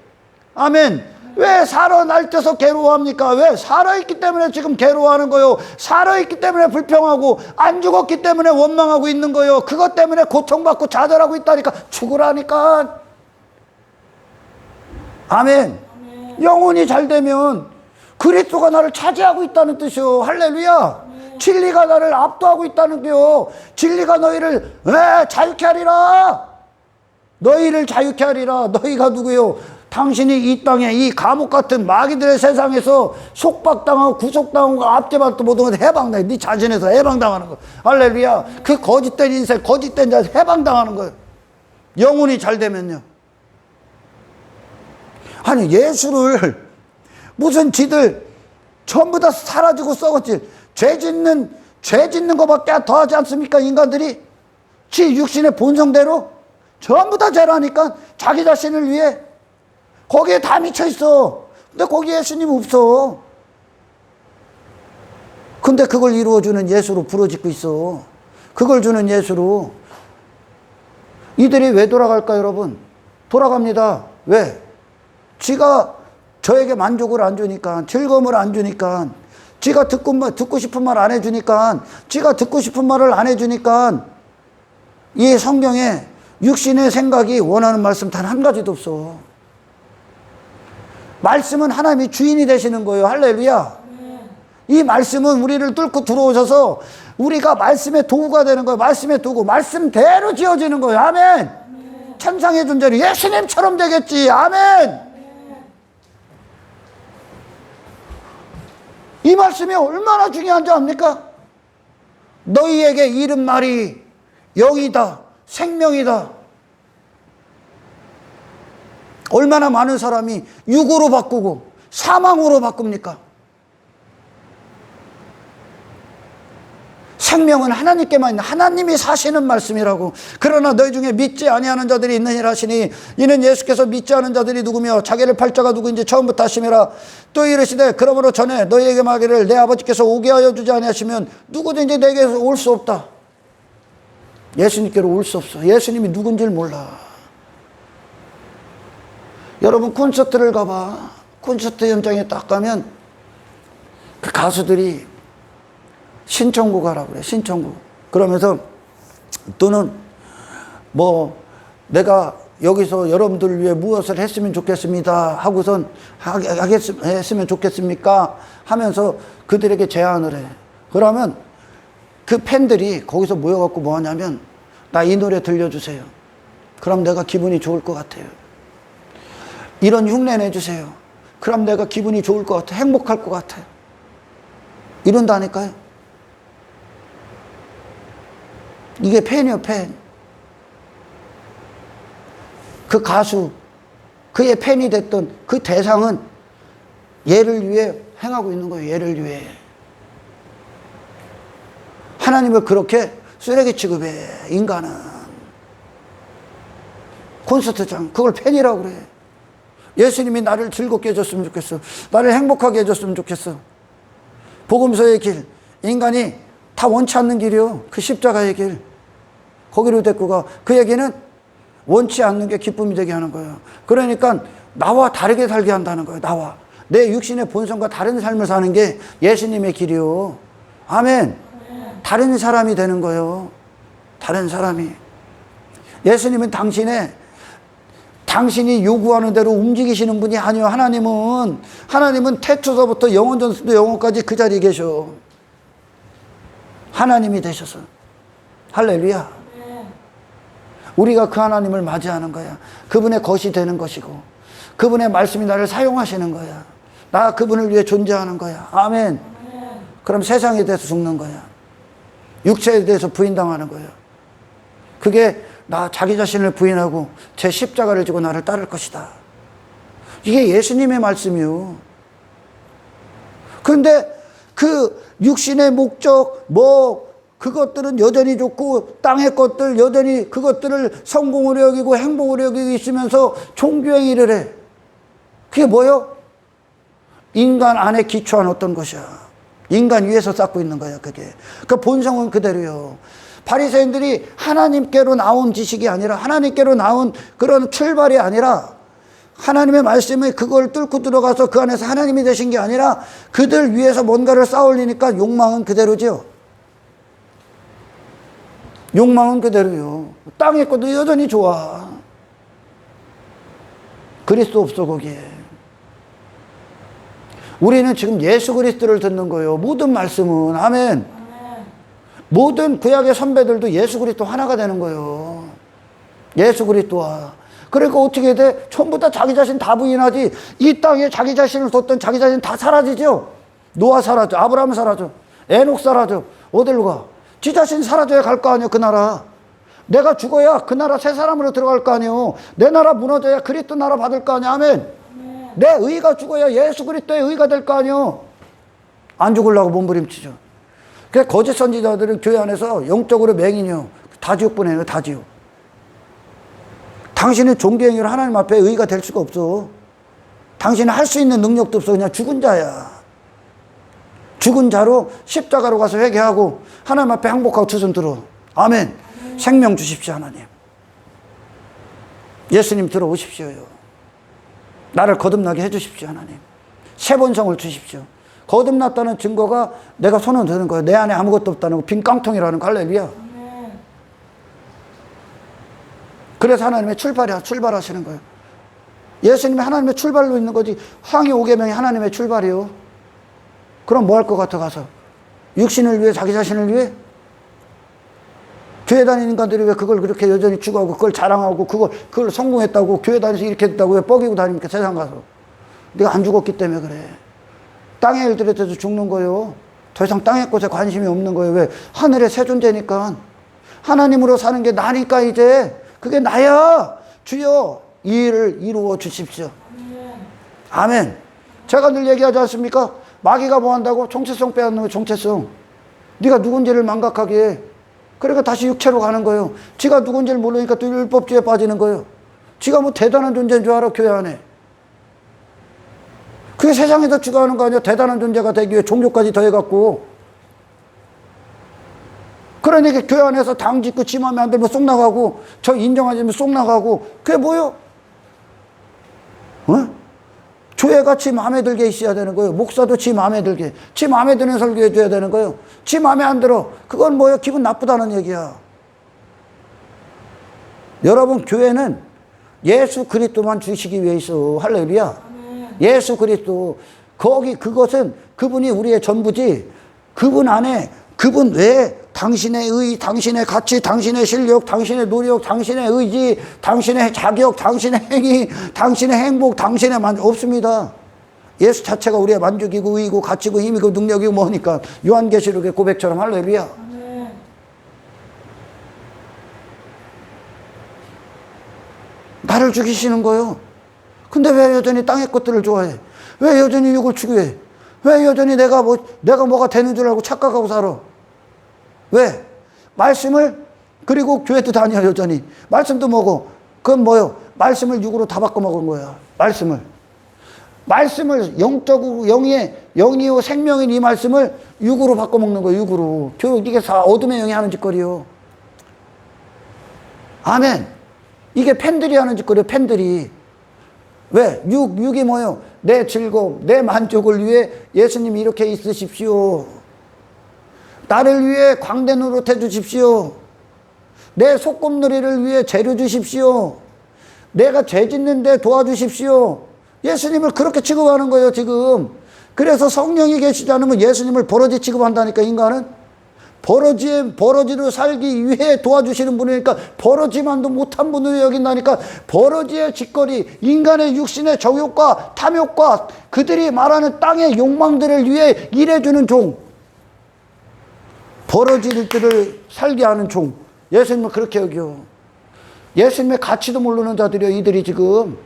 아멘. 왜 살아날 때서 괴로워합니까? 왜? 살아있기 때문에 지금 괴로워하는 거요. 살아있기 때문에 불평하고 안 죽었기 때문에 원망하고 있는 거요. 그것 때문에 고통받고 좌절하고 있다니까. 죽으라니까. 아멘. 영혼이 잘 되면 그리스도가 나를 차지하고 있다는 뜻이요. 할렐루야. 진리가 나를 압도하고 있다는 게요. 진리가 너희를 자유케 하리라. 너희를 자유케 하리라. 너희가 누구요? 당신이 이 땅에 이 감옥 같은 마귀들의 세상에서 속박당하고 구속당하고 압제받도 못한 것 해방당해. 네 자신에서 해방당하는 거. 할렐루야. 그 거짓된 인생, 거짓된 자에서 해방당하는 거예요. 영혼이 잘 되면요. 아니 예수를 무슨 지들 전부 다 사라지고 썩었지. 죄 짓는 것밖에 더 하지 않습니까? 인간들이 지 육신의 본성대로 전부 다 죄라니까. 자기 자신을 위해 거기에 다 미쳐 있어. 근데 거기에 예수님 없어. 근데 그걸 이루어주는 예수로 부르짖고 있어. 그걸 주는 예수로. 이들이 왜 돌아갈까 여러분? 돌아갑니다. 왜? 지가 저에게 만족을 안 주니까, 즐거움을 안 주니까, 지가 듣고 싶은 말 안 해주니까, 지가 듣고 싶은 말을 안 해주니까, 이 성경에 육신의 생각이 원하는 말씀 단 한 가지도 없어. 말씀은 하나님이 주인이 되시는 거예요. 할렐루야. 이 말씀은 우리를 뚫고 들어오셔서 우리가 말씀의 도구가 되는 거예요. 말씀의 도구. 말씀대로 지어지는 거예요. 아멘. 천상의 존재로 예수님처럼 되겠지. 아멘. 이 말씀이 얼마나 중요한지 압니까? 너희에게 이른 말이 영이다, 생명이다. 얼마나 많은 사람이 육으로 바꾸고 사망으로 바꿉니까? 생명은 하나님께만 있는, 하나님이 사시는 말씀이라고. 그러나 너희 중에 믿지 아니하는 자들이 있느니라 하시니 이는 예수께서 믿지 않은 자들이 누구며 자기를 팔 자가 누구인지 처음부터 아심이라. 또 이르시되 그러므로 전에 너희에게 말하기를 내 아버지께서 오게 하여 주지 아니하시면 누구든지 내게서 올 수 없다. 예수님께로 올 수 없어. 예수님이 누군지를 몰라. 여러분 콘서트를 가봐. 콘서트 현장에 딱 가면 그 가수들이 신청곡 하라고 그래. 신청곡. 그러면서 또는 뭐 내가 여기서 여러분들을 위해 무엇을 했으면 좋겠습니다 하고선 했으면 좋겠습니까 하면서 그들에게 제안을 해. 그러면 그 팬들이 거기서 모여갖고 뭐 하냐면 나 이 노래 들려주세요. 그럼 내가 기분이 좋을 것 같아요. 이런 흉내 내주세요. 그럼 내가 기분이 좋을 것 같아요. 행복할 것 같아요. 이런다니까요. 이게 팬이요, 팬. 그 가수, 그의 팬이 됐던 그 대상은 얘를 위해 행하고 있는 거예요. 얘를 위해. 하나님을 그렇게 쓰레기 취급해, 인간은. 콘서트장, 그걸 팬이라고 그래. 예수님이 나를 즐겁게 해줬으면 좋겠어. 나를 행복하게 해줬으면 좋겠어. 복음서의 길, 인간이 다 원치 않는 길이요. 그 십자가의 길. 거기로 데리고 가. 그 얘기는 원치 않는 게 기쁨이 되게 하는 거예요. 그러니까 나와 다르게 살게 한다는 거예요. 나와. 내 육신의 본성과 다른 삶을 사는 게 예수님의 길이요. 아멘. 다른 사람이 되는 거예요. 다른 사람이. 예수님은 당신이 요구하는 대로 움직이시는 분이 아니요. 하나님은 태초서부터 영원전부터 영원까지 그 자리에 계셔. 하나님이 되셔서. 할렐루야. 우리가 그 하나님을 맞이하는 거야. 그분의 것이 되는 것이고 그분의 말씀이 나를 사용하시는 거야. 나 그분을 위해 존재하는 거야. 아멘. 그럼 세상에 대해서 죽는 거야. 육체에 대해서 부인당하는 거야. 그게 나 자기 자신을 부인하고 제 십자가를 지고 나를 따를 것이다. 이게 예수님의 말씀이요. 그런데 그 육신의 목적 그것들은 여전히 좋고 땅의 것들 여전히 그것들을 성공으로 여기고 행복으로 여기고 있으면서 종교행위를 해. 그게 뭐요? 인간 안에 기초한 어떤 것이야. 인간 위에서 쌓고 있는 거야. 그게. 그 본성은 그대로요. 바리새인들이 하나님께로 나온 지식이 아니라, 하나님께로 나온 그런 출발이 아니라, 하나님의 말씀에 그걸 뚫고 들어가서 그 안에서 하나님이 되신 게 아니라 그들 위해서 뭔가를 쌓아올리니까 욕망은 그대로죠. 욕망은 그대로요. 땅의 것도 여전히 좋아. 그리스도 없어 거기에. 우리는 지금 예수 그리스도를 듣는 거예요. 모든 말씀은. 아멘. 모든 구약의 선배들도 예수 그리스도 하나가 되는 거예요. 예수 그리스도와. 그러니까 어떻게 돼? 전부 다 자기 자신 다 부인하지. 이 땅에 자기 자신을 뒀던 자기 자신 다 사라지죠. 노아 사라져, 아브라함 사라져, 에녹 사라져. 어디로 가? 지 자신 사라져야 갈 거 아니에요. 그 나라. 내가 죽어야 그 나라 새 사람으로 들어갈 거 아니에요. 내 나라 무너져야 그리스도 나라 받을 거 아니야. 아멘. 내 의가 죽어야 예수 그리스도의 의가 될 거 아니에요. 안 죽으려고 몸부림치죠. 그래서 거짓 선지자들은 교회 안에서 영적으로 맹인이요. 다 지옥 보내요. 다 지옥. 당신은 종교행위로 하나님 앞에 의가 될 수가 없어. 당신은 할 수 있는 능력도 없어. 그냥 죽은 자야. 죽은 자로 십자가로 가서 회개하고 하나님 앞에 항복하고 두 손 들어. 아멘. 생명 주십시오 하나님. 예수님 들어오십시오요. 나를 거듭나게 해주십시오 하나님. 새 본성을 주십시오. 거듭났다는 증거가 내가 손을 드는 거예요. 내 안에 아무것도 없다는 거. 빈 깡통이라는 거. 할렐루야. 그래서 하나님의 출발하시는 거예요. 예수님이 하나님의 출발로 있는 거지. 항해 5계명이 하나님의 출발이요. 그럼 뭐 할 것 같아 가서? 육신을 위해, 자기 자신을 위해? 교회 다니는 인간들이 왜 그걸 그렇게 여전히 추구하고 그걸 자랑하고 그걸 성공했다고 교회 다니면서 이렇게 했다고 왜 뻐기고 다닙니까? 세상 가서. 네가 안 죽었기 때문에 그래. 땅의 일들에 대해서 죽는 거예요. 더 이상 땅의 것에 관심이 없는 거예요. 왜? 하늘의 새 존재니까. 하나님으로 사는 게 나니까 이제 그게 나야. 주여 이 일을 이루어 주십시오. 아멘. 제가 늘 얘기하지 않습니까? 마귀가 뭐 한다고? 정체성 빼앗는 거. 정체성. 네가 누군지를 망각하게 해. 그러니까 다시 육체로 가는 거예요. 지가 누군지를 모르니까 또 율법주의에 빠지는 거예요. 지가 뭐 대단한 존재인 줄 알아, 교회 안에. 그게 세상에서 추구하는 거 아니야. 대단한 존재가 되기 위해 종교까지 더해갖고. 그러니까 교회 안에서 당 짓고 지 맘에 안 들면 쏙 나가고, 저 인정하지 않으면 쏙 나가고. 그게 뭐요? 어? 교회가 지 마음에 들게 있어야 되는 거예요. 목사도 지 마음에 들게. 지 마음에 드는 설교해 줘야 되는 거예요. 지 마음에 안 들어. 그건 뭐예요? 기분 나쁘다는 얘기야. 여러분, 교회는 예수 그리스도만 주시기 위해 있어. 할렐루야. 예수 그리스도. 그것은 그분이 우리의 전부지. 그분 안에, 그분 외에 당신의 의, 당신의 가치, 당신의 실력, 당신의 노력, 당신의 의지, 당신의 자격, 당신의 행위, 당신의 행복, 당신의 만족 없습니다. 예수 자체가 우리의 만족이고 의이고 가치고 힘이고 능력이고 뭐니까 요한계시록의 고백처럼. 할렐루야. 나를 죽이시는 거예요. 근데 왜 여전히 땅의 것들을 좋아해? 왜 여전히 육을 추구해? 왜 여전히 내가 뭐가 되는 줄 알고 착각하고 살아? 왜? 말씀을, 그리고 교회도 다녀 여전히. 말씀도 먹어. 그건 뭐요? 말씀을 육으로 다 바꿔 먹은 거야. 말씀을 영적으로, 영이요 생명인 이 말씀을 육으로 바꿔 먹는 거예요. 육으로. 이게 어둠의 영이 하는 짓거리요. 아멘. 이게 팬들이 하는 짓거리요. 팬들이. 왜? 육이 뭐요? 내 즐거움, 내 만족을 위해 예수님이 이렇게 있으십시오. 나를 위해 광대 노릇 해주십시오. 내 소꿉놀이를 위해 재료 주십시오. 내가 죄 짓는데 도와주십시오. 예수님을 그렇게 취급하는 거예요 지금. 그래서 성령이 계시지 않으면 예수님을 버러지 취급한다니까. 인간은 버러지로 살기 위해 도와주시는 분이니까 버러지만도 못한 분으로 여긴다니까. 버러지의 짓거리, 인간의 육신의 정욕과 탐욕과 그들이 말하는 땅의 욕망들을 위해 일해주는 종, 버러지들을 살게 하는 종. 예수님은 그렇게 여겨. 예수님의 가치도 모르는 자들이요 이들이 지금.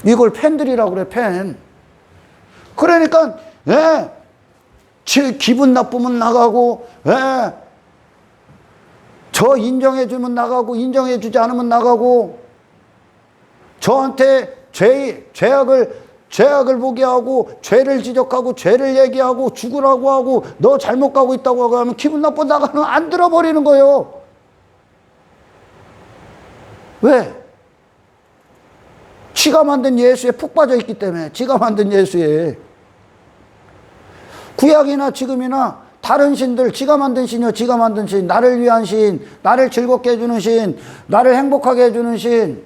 이걸 팬들이라고 그래. 팬. 그러니까 기분 나쁘면 나가고, 저 인정해주면 나가고, 인정해주지 않으면 나가고, 저한테 죄악을 죄악을 보게 하고 죄를 지적하고 죄를 얘기하고 죽으라고 하고 너 잘못 가고 있다고 하면 기분 나쁘다가는 안 들어버리는 거예요. 왜? 지가 만든 예수에 푹 빠져 있기 때문에. 지가 만든 예수에. 구약이나 지금이나 다른 신들, 지가 만든 신이요, 지가 만든 신, 나를 위한 신, 나를 즐겁게 해주는 신, 나를 행복하게 해주는 신,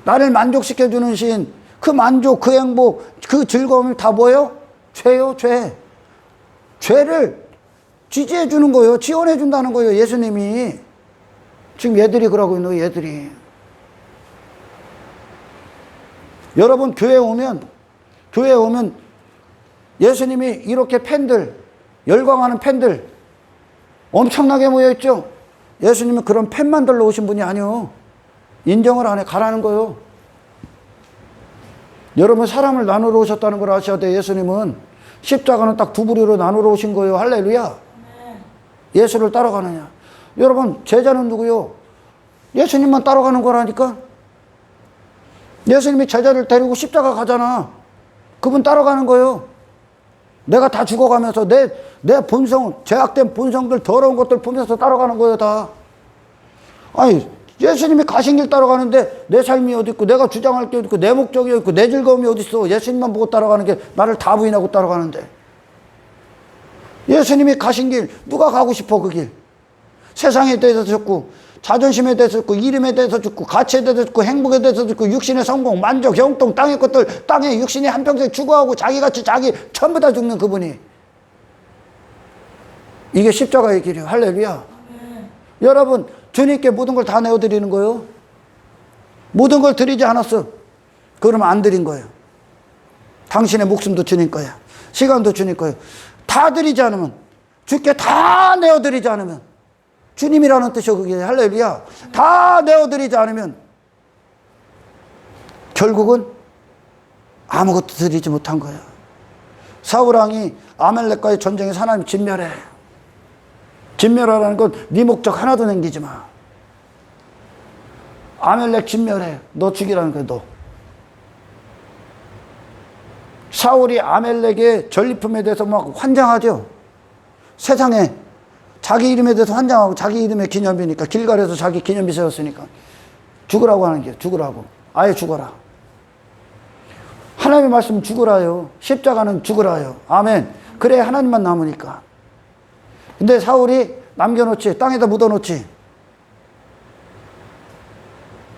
나를 만족시켜주는 신, 그 만족, 그 행복, 그 즐거움이 다 뭐예요? 죄요, 죄. 죄를 지지해 주는 거예요. 지원해 준다는 거예요, 예수님이. 지금 얘들이 그러고 있는 거예요, 얘들이. 여러분, 교회에 오면 예수님이 이렇게 팬들, 열광하는 팬들 엄청나게 모여있죠? 예수님은 그런 팬 만들러 오신 분이 아니요. 인정을 안 해. 가라는 거예요. 여러분, 사람을 나누러 오셨다는 걸 아셔야 돼요. 예수님은 십자가는 딱 두 부류로 나누러 오신 거예요. 할렐루야. 예수를 따라가느냐. 여러분, 제자는 누구요? 예수님만 따라가는 거라니까. 예수님이 제자를 데리고 십자가 가잖아. 그분 따라가는 거예요. 내가 다 죽어가면서 내 본성, 죄악된 본성들, 더러운 것들 보면서 따라가는 거예요, 다. 아니, 예수님이 가신 길 따라가는데 내 삶이 어디 있고, 내가 주장할 게 어디 있고, 내 목적이 어디 있고, 내 즐거움이 어디 있어. 예수님만 보고 따라가는 게 나를 다 부인하고 따라가는데. 예수님이 가신 길, 누가 가고 싶어, 그 길. 세상에 대해서 죽고, 자존심에 대해서 죽고, 이름에 대해서 죽고, 가치에 대해서 죽고, 행복에 대해서 죽고, 육신의 성공, 만족, 형통, 땅의 것들, 땅에 육신이 한평생 추구하고 자기같이 자기 전부 다 죽는 그분이. 이게 십자가의 길이에요. 할렐루야. 여러분, 주님께 모든 걸 다 내어드리는 거예요. 모든 걸 드리지 않았어. 그러면 안 드린 거예요. 당신의 목숨도 주님 거야. 시간도 주님 거예요. 다 드리지 않으면, 주께 다 내어드리지 않으면, 주님이라는 뜻이요, 그게. 할렐루야. 다 내어드리지 않으면 결국은 아무것도 드리지 못한 거야. 사울왕이 아멜렉과의 전쟁에서 하나님 진멸해. 진멸하라는 건 네 목적 하나도 남기지 마. 아멜렉 진멸해. 너 죽이라는 거야, 너. 사울이 아멜렉의 전리품에 대해서 막 환장하죠. 세상에 자기 이름에 대해서 환장하고, 자기 이름의 기념비니까, 길갈에서 자기 기념비 세웠으니까 죽으라고 하는 게, 죽으라고. 아예 죽어라. 하나님의 말씀은 죽으라요. 십자가는 죽으라요. 아멘. 그래 하나님만 남으니까. 근데 사울이 남겨놓지. 땅에다 묻어놓지.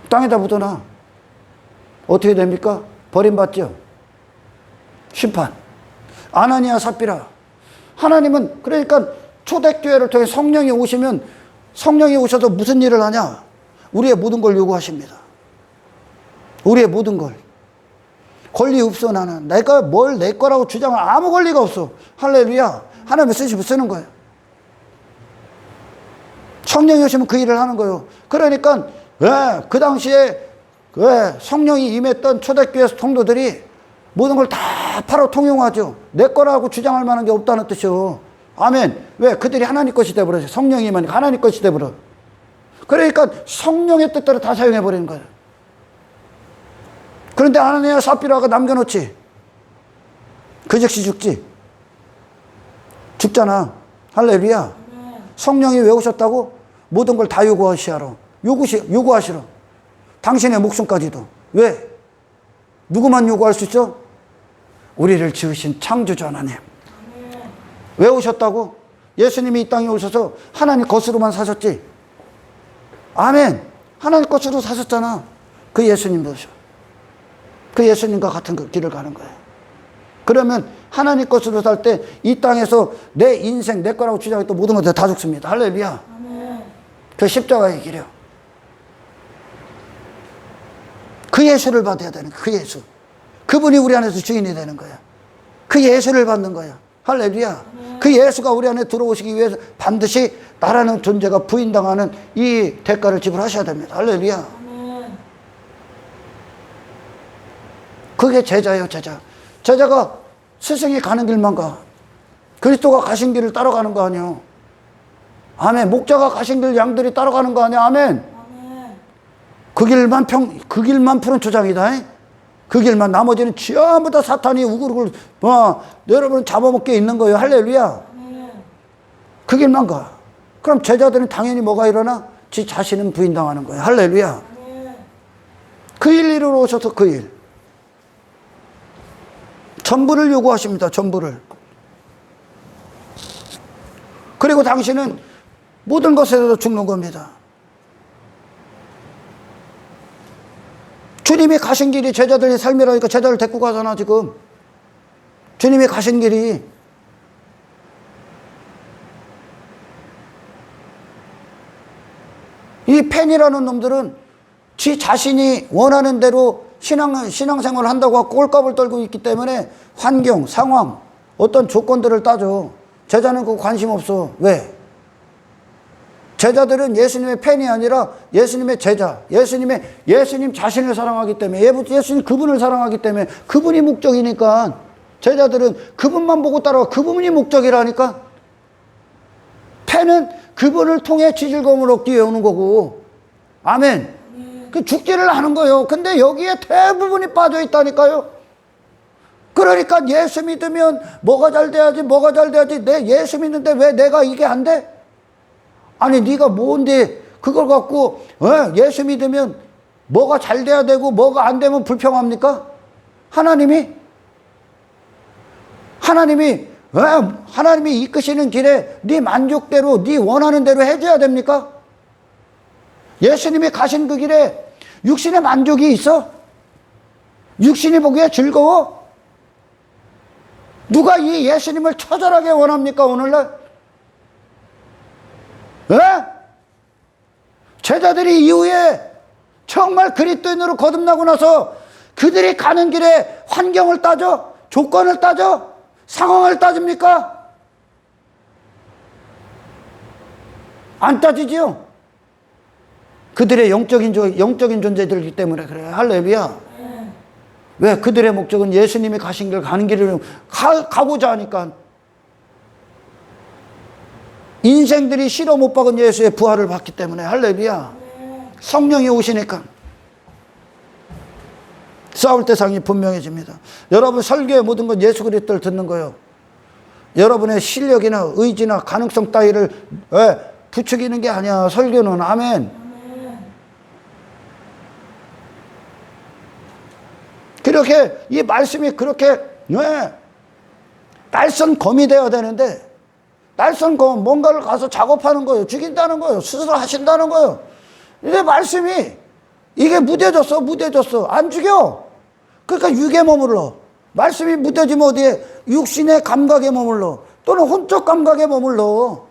땅에다 묻어놔. 어떻게 됩니까? 버림받죠. 심판. 아나니아 삽비라. 하나님은 그러니까 초대교회를 통해 성령이 오시면, 성령이 오셔서 무슨 일을 하냐? 우리의 모든 걸 요구하십니다. 우리의 모든 걸. 권리 없어, 나는. 내가 뭘 내 거라고 주장을 아무 권리가 없어. 할렐루야. 하나님이 쓰는 거예요. 성령이 오시면 그 일을 하는 거예요. 그러니까 왜 그 당시에 왜 성령이 임했던 초대교회 성도들이 모든 걸 다 바로 통용하죠. 내 거라고 주장할 만한 게 없다는 뜻이요. 아멘. 왜? 그들이 하나님 것이 되어버려요. 성령이 임하니까 하나님 것이 되어버려. 그러니까 성령의 뜻대로 다 사용해버리는 거예요. 그런데 아나니아 삽비라가 남겨놓지. 그 즉시 죽지. 죽잖아. 할렐루야. 성령이 왜 오셨다고? 모든 걸 다 요구하시라. 요구하시라. 당신의 목숨까지도. 왜? 누구만 요구할 수 있어? 우리를 지으신 창조주 하나님. 왜 오셨다고? 예수님이 이 땅에 오셔서 하나님 것으로만 사셨지. 아멘. 하나님 것으로 사셨잖아. 그 예수님 보셔. 그 예수님과 같은 그 길을 가는 거예요. 그러면 하나님 것으로 살 때 이 땅에서 내 인생, 내 거라고 주장했던 모든 것들 다 죽습니다. 할렐루야. 아멘. 그 십자가의 길이요. 그 예수를 받아야 되는 거예요. 그 예수. 그분이 우리 안에서 주인이 되는 거예요. 그 예수를 받는 거예요. 할렐루야. 아멘. 그 예수가 우리 안에 들어오시기 위해서 반드시 나라는 존재가 부인당하는 이 대가를 지불하셔야 됩니다. 할렐루야. 아멘. 그게 제자예요, 제자. 제자가 스승이 가는 길만 가. 그리스도가 가신 길을 따라가는 거 아니에요. 아멘. 목자가 가신 길 양들이 따라가는 거 아니야. 아멘. 아멘. 그 길만 푸른 초장이다. 그 길만, 나머지는 전부 다 사탄이 우글우글 여러분 잡아먹게 있는 거예요. 할렐루야. 그 길만 가. 그럼 제자들은 당연히 뭐가 일어나? 지 자신은 부인당하는 거예요. 할렐루야. 그 일 이루러 오셔서 그 일. 전부를 요구하십니다. 전부를. 그리고 당신은 모든 것에서 죽는 겁니다. 주님이 가신 길이 제자들의 삶이라니까 제자를 데리고 가잖아 지금. 주님이 가신 길이. 이 팬이라는 놈들은 지 자신이 원하는 대로 신앙생활을 한다고 하고 꼴값을 떨고 있기 때문에 환경, 상황, 어떤 조건들을 따져. 제자는 그거 관심 없어. 왜? 제자들은 예수님의 팬이 아니라 예수님의 제자, 예수님 자신을 사랑하기 때문에, 예수님 그분을 사랑하기 때문에, 그분이 목적이니까 제자들은 그분만 보고 따라가. 그분이 목적이라니까. 팬은 그분을 통해 지즐거움을 얻기 위해 오는 거고. 아멘. 그 죽기를 하는 거예요. 근데 여기에 대부분이 빠져 있다니까요. 그러니까 예수 믿으면 뭐가 잘 돼야지. 내 예수 믿는데 왜 내가 이게 안 돼? 아니 네가 뭔데 그걸 갖고 예수 믿으면 뭐가 잘 돼야 되고 뭐가 안 되면 불평합니까? 하나님이 이끄시는 길에 네 만족대로 네 원하는 대로 해줘야 됩니까? 예수님이 가신 그 길에 육신의 만족이 있어? 육신이 보기에 즐거워? 누가 이 예수님을 처절하게 원합니까 오늘날? 제자들이 이후에 정말 그리스도인으로 거듭나고 나서 그들이 가는 길에 환경을 따져? 조건을 따져? 상황을 따집니까? 안 따지지요? 그들의 영적인 존재들이기 때문에 그래요. 할렐루야. 왜? 그들의 목적은 예수님이 가신 길 가는 길을 가고자 하니까. 인생들이 실어 못 박은 예수의 부활을 받기 때문에. 할렐루야. 성령이 오시니까 싸울 대상이 분명해집니다. 여러분 설교의 모든 건 예수 그리스도를 듣는 거예요. 여러분의 실력이나 의지나 가능성 따위를 부추기는 게 아니야. 설교는. 아멘. 그렇게 이 말씀이 그렇게 날선검이 되어야 되는데, 날선검 뭔가를 가서 작업하는 거예요. 죽인다는 거예요. 스스로 하신다는 거예요. 이제 말씀이 이게 무뎌졌어. 안 죽여. 그러니까 육에 머물러. 말씀이 무뎌지면 어디에? 육신의 감각에 머물러. 또는 혼적 감각에 머물러.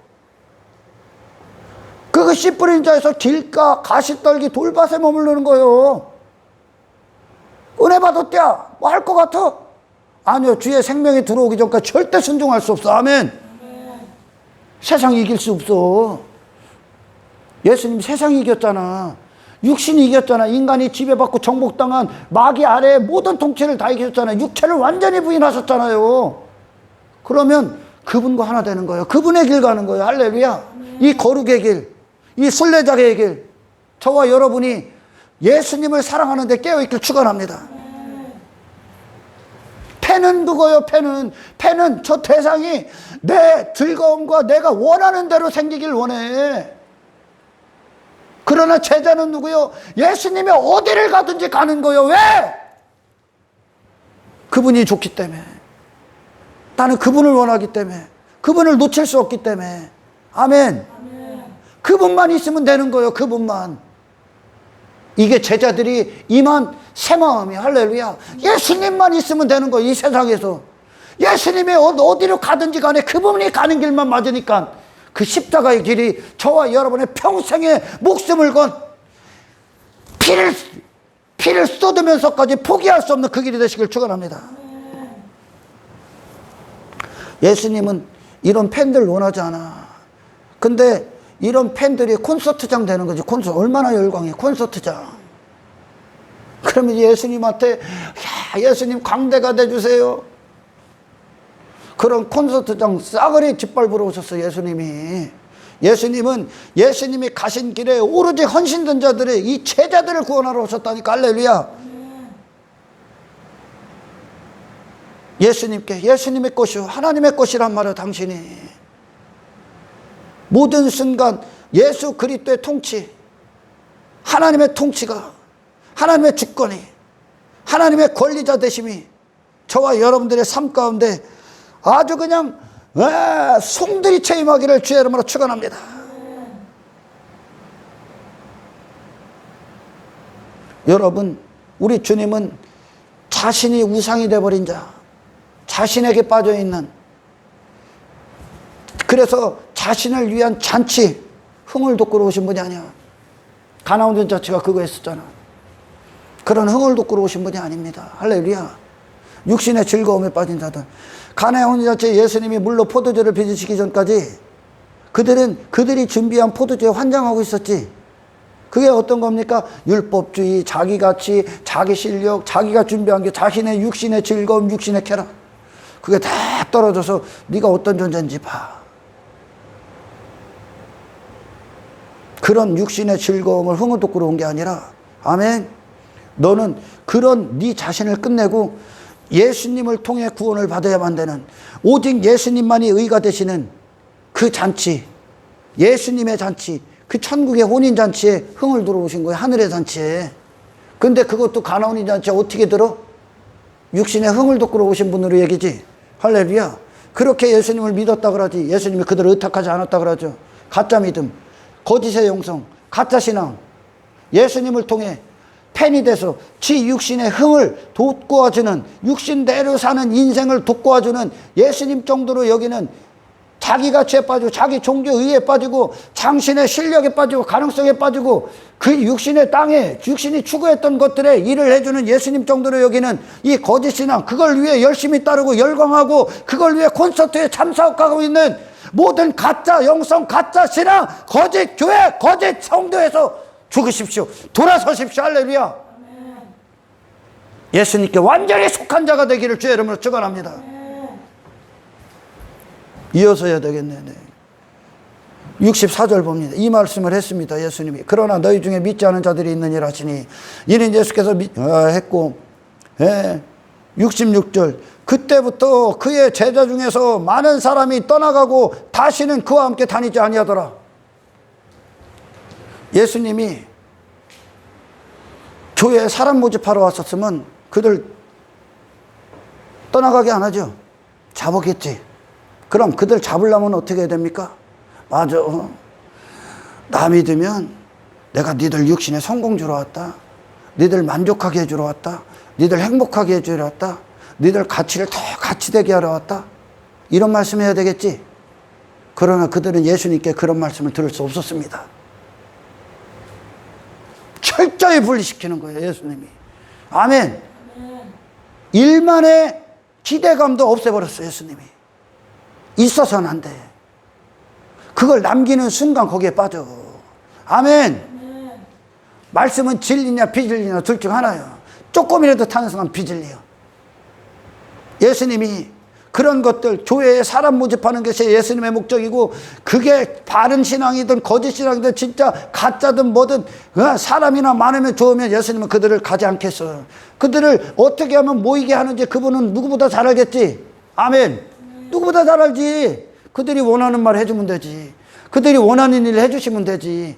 그거 씨 뿌린 자에서 길가, 가시떨기, 돌밭에 머무르는 거예요. 은혜 받았대야. 뭐 할 것 같아? 아니요. 주의 생명이 들어오기 전까지 절대 순종할 수 없어. 아멘. 세상 이길 수 없어. 예수님 세상이 이겼잖아. 육신이 이겼잖아. 인간이 지배받고 정복당한 마귀 아래의 모든 통치를 다 이겼잖아요. 육체를 완전히 부인하셨잖아요. 그러면 그분과 하나 되는 거예요. 그분의 길 가는 거예요. 할렐루야. 이 거룩의 길, 이 순례자의 길, 저와 여러분이 예수님을 사랑하는 데 깨어있길 축원합니다. 팬은 그거요. 팬은 저 대상이 내 즐거움과 내가 원하는 대로 생기길 원해. 그러나 제자는 누구요? 예수님이 어디를 가든지 가는 거요. 왜? 그분이 좋기 때문에. 나는 그분을 원하기 때문에. 그분을 놓칠 수 없기 때문에. 아멘. 그분만 있으면 되는 거예요. 그분만. 이게 제자들이 임한 새 마음이야. 할렐루야. 예수님만 있으면 되는 거예요. 이 세상에서. 예수님이 어디로 가든지 간에 그분이 가는 길만 맞으니까 그 십자가의 길이 저와 여러분의 평생의 목숨을 건 피를 쏟으면서까지 포기할 수 없는 그 길이 되시길 축원합니다. 예수님은 이런 팬들 원하지 않아. 근데 이런 팬들이 콘서트장 되는 거지. 얼마나 열광해. 콘서트장. 그러면 예수님한테 예수님 광대가 돼주세요. 그런 콘서트장 싸그리 짓밟으러 오셨어요. 예수님이 가신 길에 오로지 헌신된 자들의 이 제자들을 구원하러 오셨다니까. 할렐루야. 예수님께 예수님의 것이요 하나님의 것이란 말이야. 당신이 모든 순간 예수 그리스도의 통치, 하나님의 통치가, 하나님의 주권이, 하나님의 권리자 되심이 저와 여러분들의 삶 가운데 아주 그냥 송들이 체임하기를 주의 이름으로 축원합니다. 여러분, 우리 주님은 자신이 우상이 되어버린 자, 자신에게 빠져있는, 그래서 자신을 위한 잔치, 흥을 돋구러 오신 분이 아니야. 가나온 잔치가 그거 했었잖아. 그런 흥을 돋구러 오신 분이 아닙니다. 할렐루야. 육신의 즐거움에 빠진 자들. 가나온 잔치에 예수님이 물로 포도주를 빚으시기 전까지 그들이 준비한 포도주에 환장하고 있었지. 그게 어떤 겁니까? 율법주의, 자기가치, 자기 실력, 자기가 준비한 게 자신의 육신의 즐거움, 육신의 쾌락. 그게 다 떨어져서 네가 어떤 존재인지 봐. 그런 육신의 즐거움을 흥을 돋구러 온 게 아니라, 아멘, 너는 그런 네 자신을 끝내고 예수님을 통해 구원을 받아야만 되는, 오직 예수님만이 의가 되시는 그 잔치, 예수님의 잔치, 그 천국의 혼인잔치에 흥을 들어오신 거예요. 하늘의 잔치에. 근데 그것도 가나온인 잔치에 어떻게 들어? 육신의 흥을 돋구러 오신 분으로 얘기지. 할렐루야. 그렇게 예수님을 믿었다 그러지. 예수님이 그들을 의탁하지 않았다 그러죠. 가짜 믿음, 거짓의 영성, 가짜 신앙. 예수님을 통해 팬이 돼서 지 육신의 흥을 돋구어주는, 육신대로 사는 인생을 돋구어주는, 예수님 정도로 여기는 자기 가치에 빠지고 자기 종교 의에 빠지고 당신의 실력에 빠지고 가능성에 빠지고 그 육신의 땅에 육신이 추구했던 것들에 일을 해주는 예수님 정도로 여기는 이 거짓 신앙, 그걸 위해 열심히 따르고 열광하고 그걸 위해 콘서트에 참석하고 있는 모든 가짜 영성, 가짜 신앙, 거짓 교회, 거짓 성도에서 죽으십시오. 돌아서십시오. 할렐루야. 예수님께 완전히 속한 자가 되기를 주의 이름으로 축원합니다. 이어서 해야 되겠네. 64절 봅니다. 이 말씀을 했습니다. 예수님이. 그러나 너희 중에 믿지 않은 자들이 있느니라 하시니, 이는 예수께서 했고, 66절. 그때부터 그의 제자 중에서 많은 사람이 떠나가고 다시는 그와 함께 다니지 아니하더라. 예수님이 교회에 사람 모집하러 왔었으면 그들 떠나가게 안 하죠. 잡았겠지. 그럼 그들 잡으려면 어떻게 해야 됩니까? 맞아. 나 믿으면 내가 니들 육신에 성공 주러 왔다. 니들 만족하게 해주러 왔다. 니들 행복하게 해주러 왔다. 니들 가치를 더 가치되게 하러 왔다. 이런 말씀 해야 되겠지. 그러나 그들은 예수님께 그런 말씀을 들을 수 없었습니다. 철저히 분리시키는 거예요. 예수님이. 아멘. 일만의 기대감도 없애버렸어요. 예수님이. 있어서는 안 돼. 그걸 남기는 순간 거기에 빠져. 아멘. 말씀은 진리냐 비진리냐 둘 중 하나예요. 조금이라도 타는 순간 비진리요. 예수님이 그런 것들, 교회에 사람 모집하는 것이 예수님의 목적이고, 그게 바른 신앙이든 거짓 신앙이든 진짜 가짜든 뭐든 사람이나 많으면 좋으면 예수님은 그들을 가지 않겠어요. 그들을 어떻게 하면 모이게 하는지 그분은 누구보다 잘 알겠지. 아멘. 누구보다 잘 알지. 그들이 원하는 말 해주면 되지. 그들이 원하는 일을 해주시면 되지.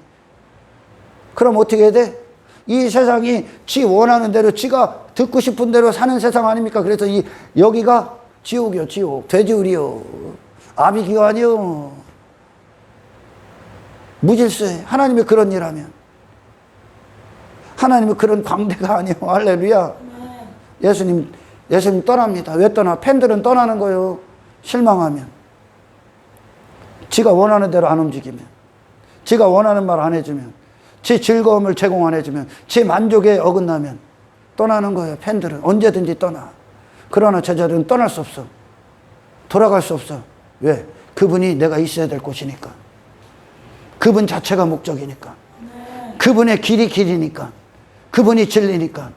그럼 어떻게 해야 돼? 이 세상이 지 원하는 대로, 지가 듣고 싶은 대로 사는 세상 아닙니까? 그래서 여기가 지옥이요, 지옥. 돼지우리요. 아비기관이요. 무질서해. 하나님이 그런 일 하면. 하나님이 그런 광대가 아니요. 할렐루야. 예수님 떠납니다. 왜 떠나? 팬들은 떠나는 거예요. 실망하면. 지가 원하는 대로 안 움직이면. 지가 원하는 말 안 해주면. 지 즐거움을 제공 안 해주면. 지 만족에 어긋나면 떠나는 거예요. 팬들은 언제든지 떠나. 그러나 제자들은 떠날 수 없어. 돌아갈 수 없어. 왜? 그분이 내가 있어야 될 곳이니까. 그분 자체가 목적이니까. 그분의 길이 길이니까. 그분이 진리니까.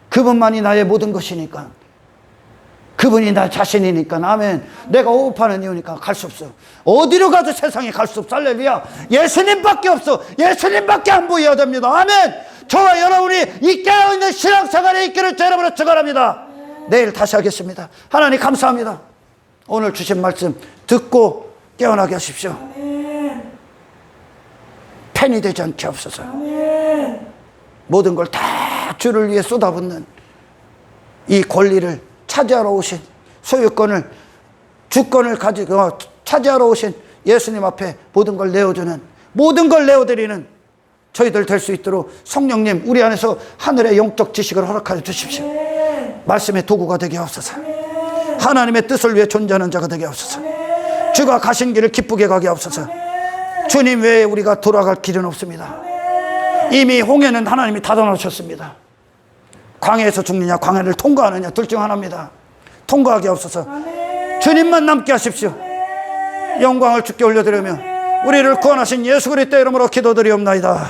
그분만이 나의 모든 것이니까. 그분이 나 자신이니까. 아멘. 내가 호흡하는 이유니까 갈 수 없어. 어디로 가도 세상에 갈 수 없어. 할렐루야. 예수님밖에 없어. 예수님밖에 안 보여야 됩니다. 아멘. 저와 여러분이 이 깨어있는 신앙생활에 있기를 제 이름으로 축원합니다. 내일 다시 하겠습니다. 하나님 감사합니다. 오늘 주신 말씀 듣고 깨어나게 하십시오. 펜이 되지 않게 하옵소서. 모든 걸 다 주를 위해 쏟아붓는 이 권리를 차지하러 오신, 소유권을, 주권을 가지고 차지하러 오신 예수님 앞에 모든 걸 내어주는, 모든 걸 내어드리는 저희들 될 수 있도록 성령님 우리 안에서 하늘의 영적 지식을 허락하여 주십시오. 말씀의 도구가 되게 하옵소서. 하나님의 뜻을 위해 존재하는 자가 되게 하옵소서. 주가 가신 길을 기쁘게 가게 하옵소서. 주님 외에 우리가 돌아갈 길은 없습니다. 이미 홍해는 하나님이 닫아놓으셨습니다. 광야에서 죽느냐 광야를 통과하느냐 둘 중 하나입니다. 통과하게 하옵소서. 주님만 남게 하십시오. 영광을 주께 올려드리며 우리를 구원하신 예수 그리스도의 이름으로 기도드리옵나이다.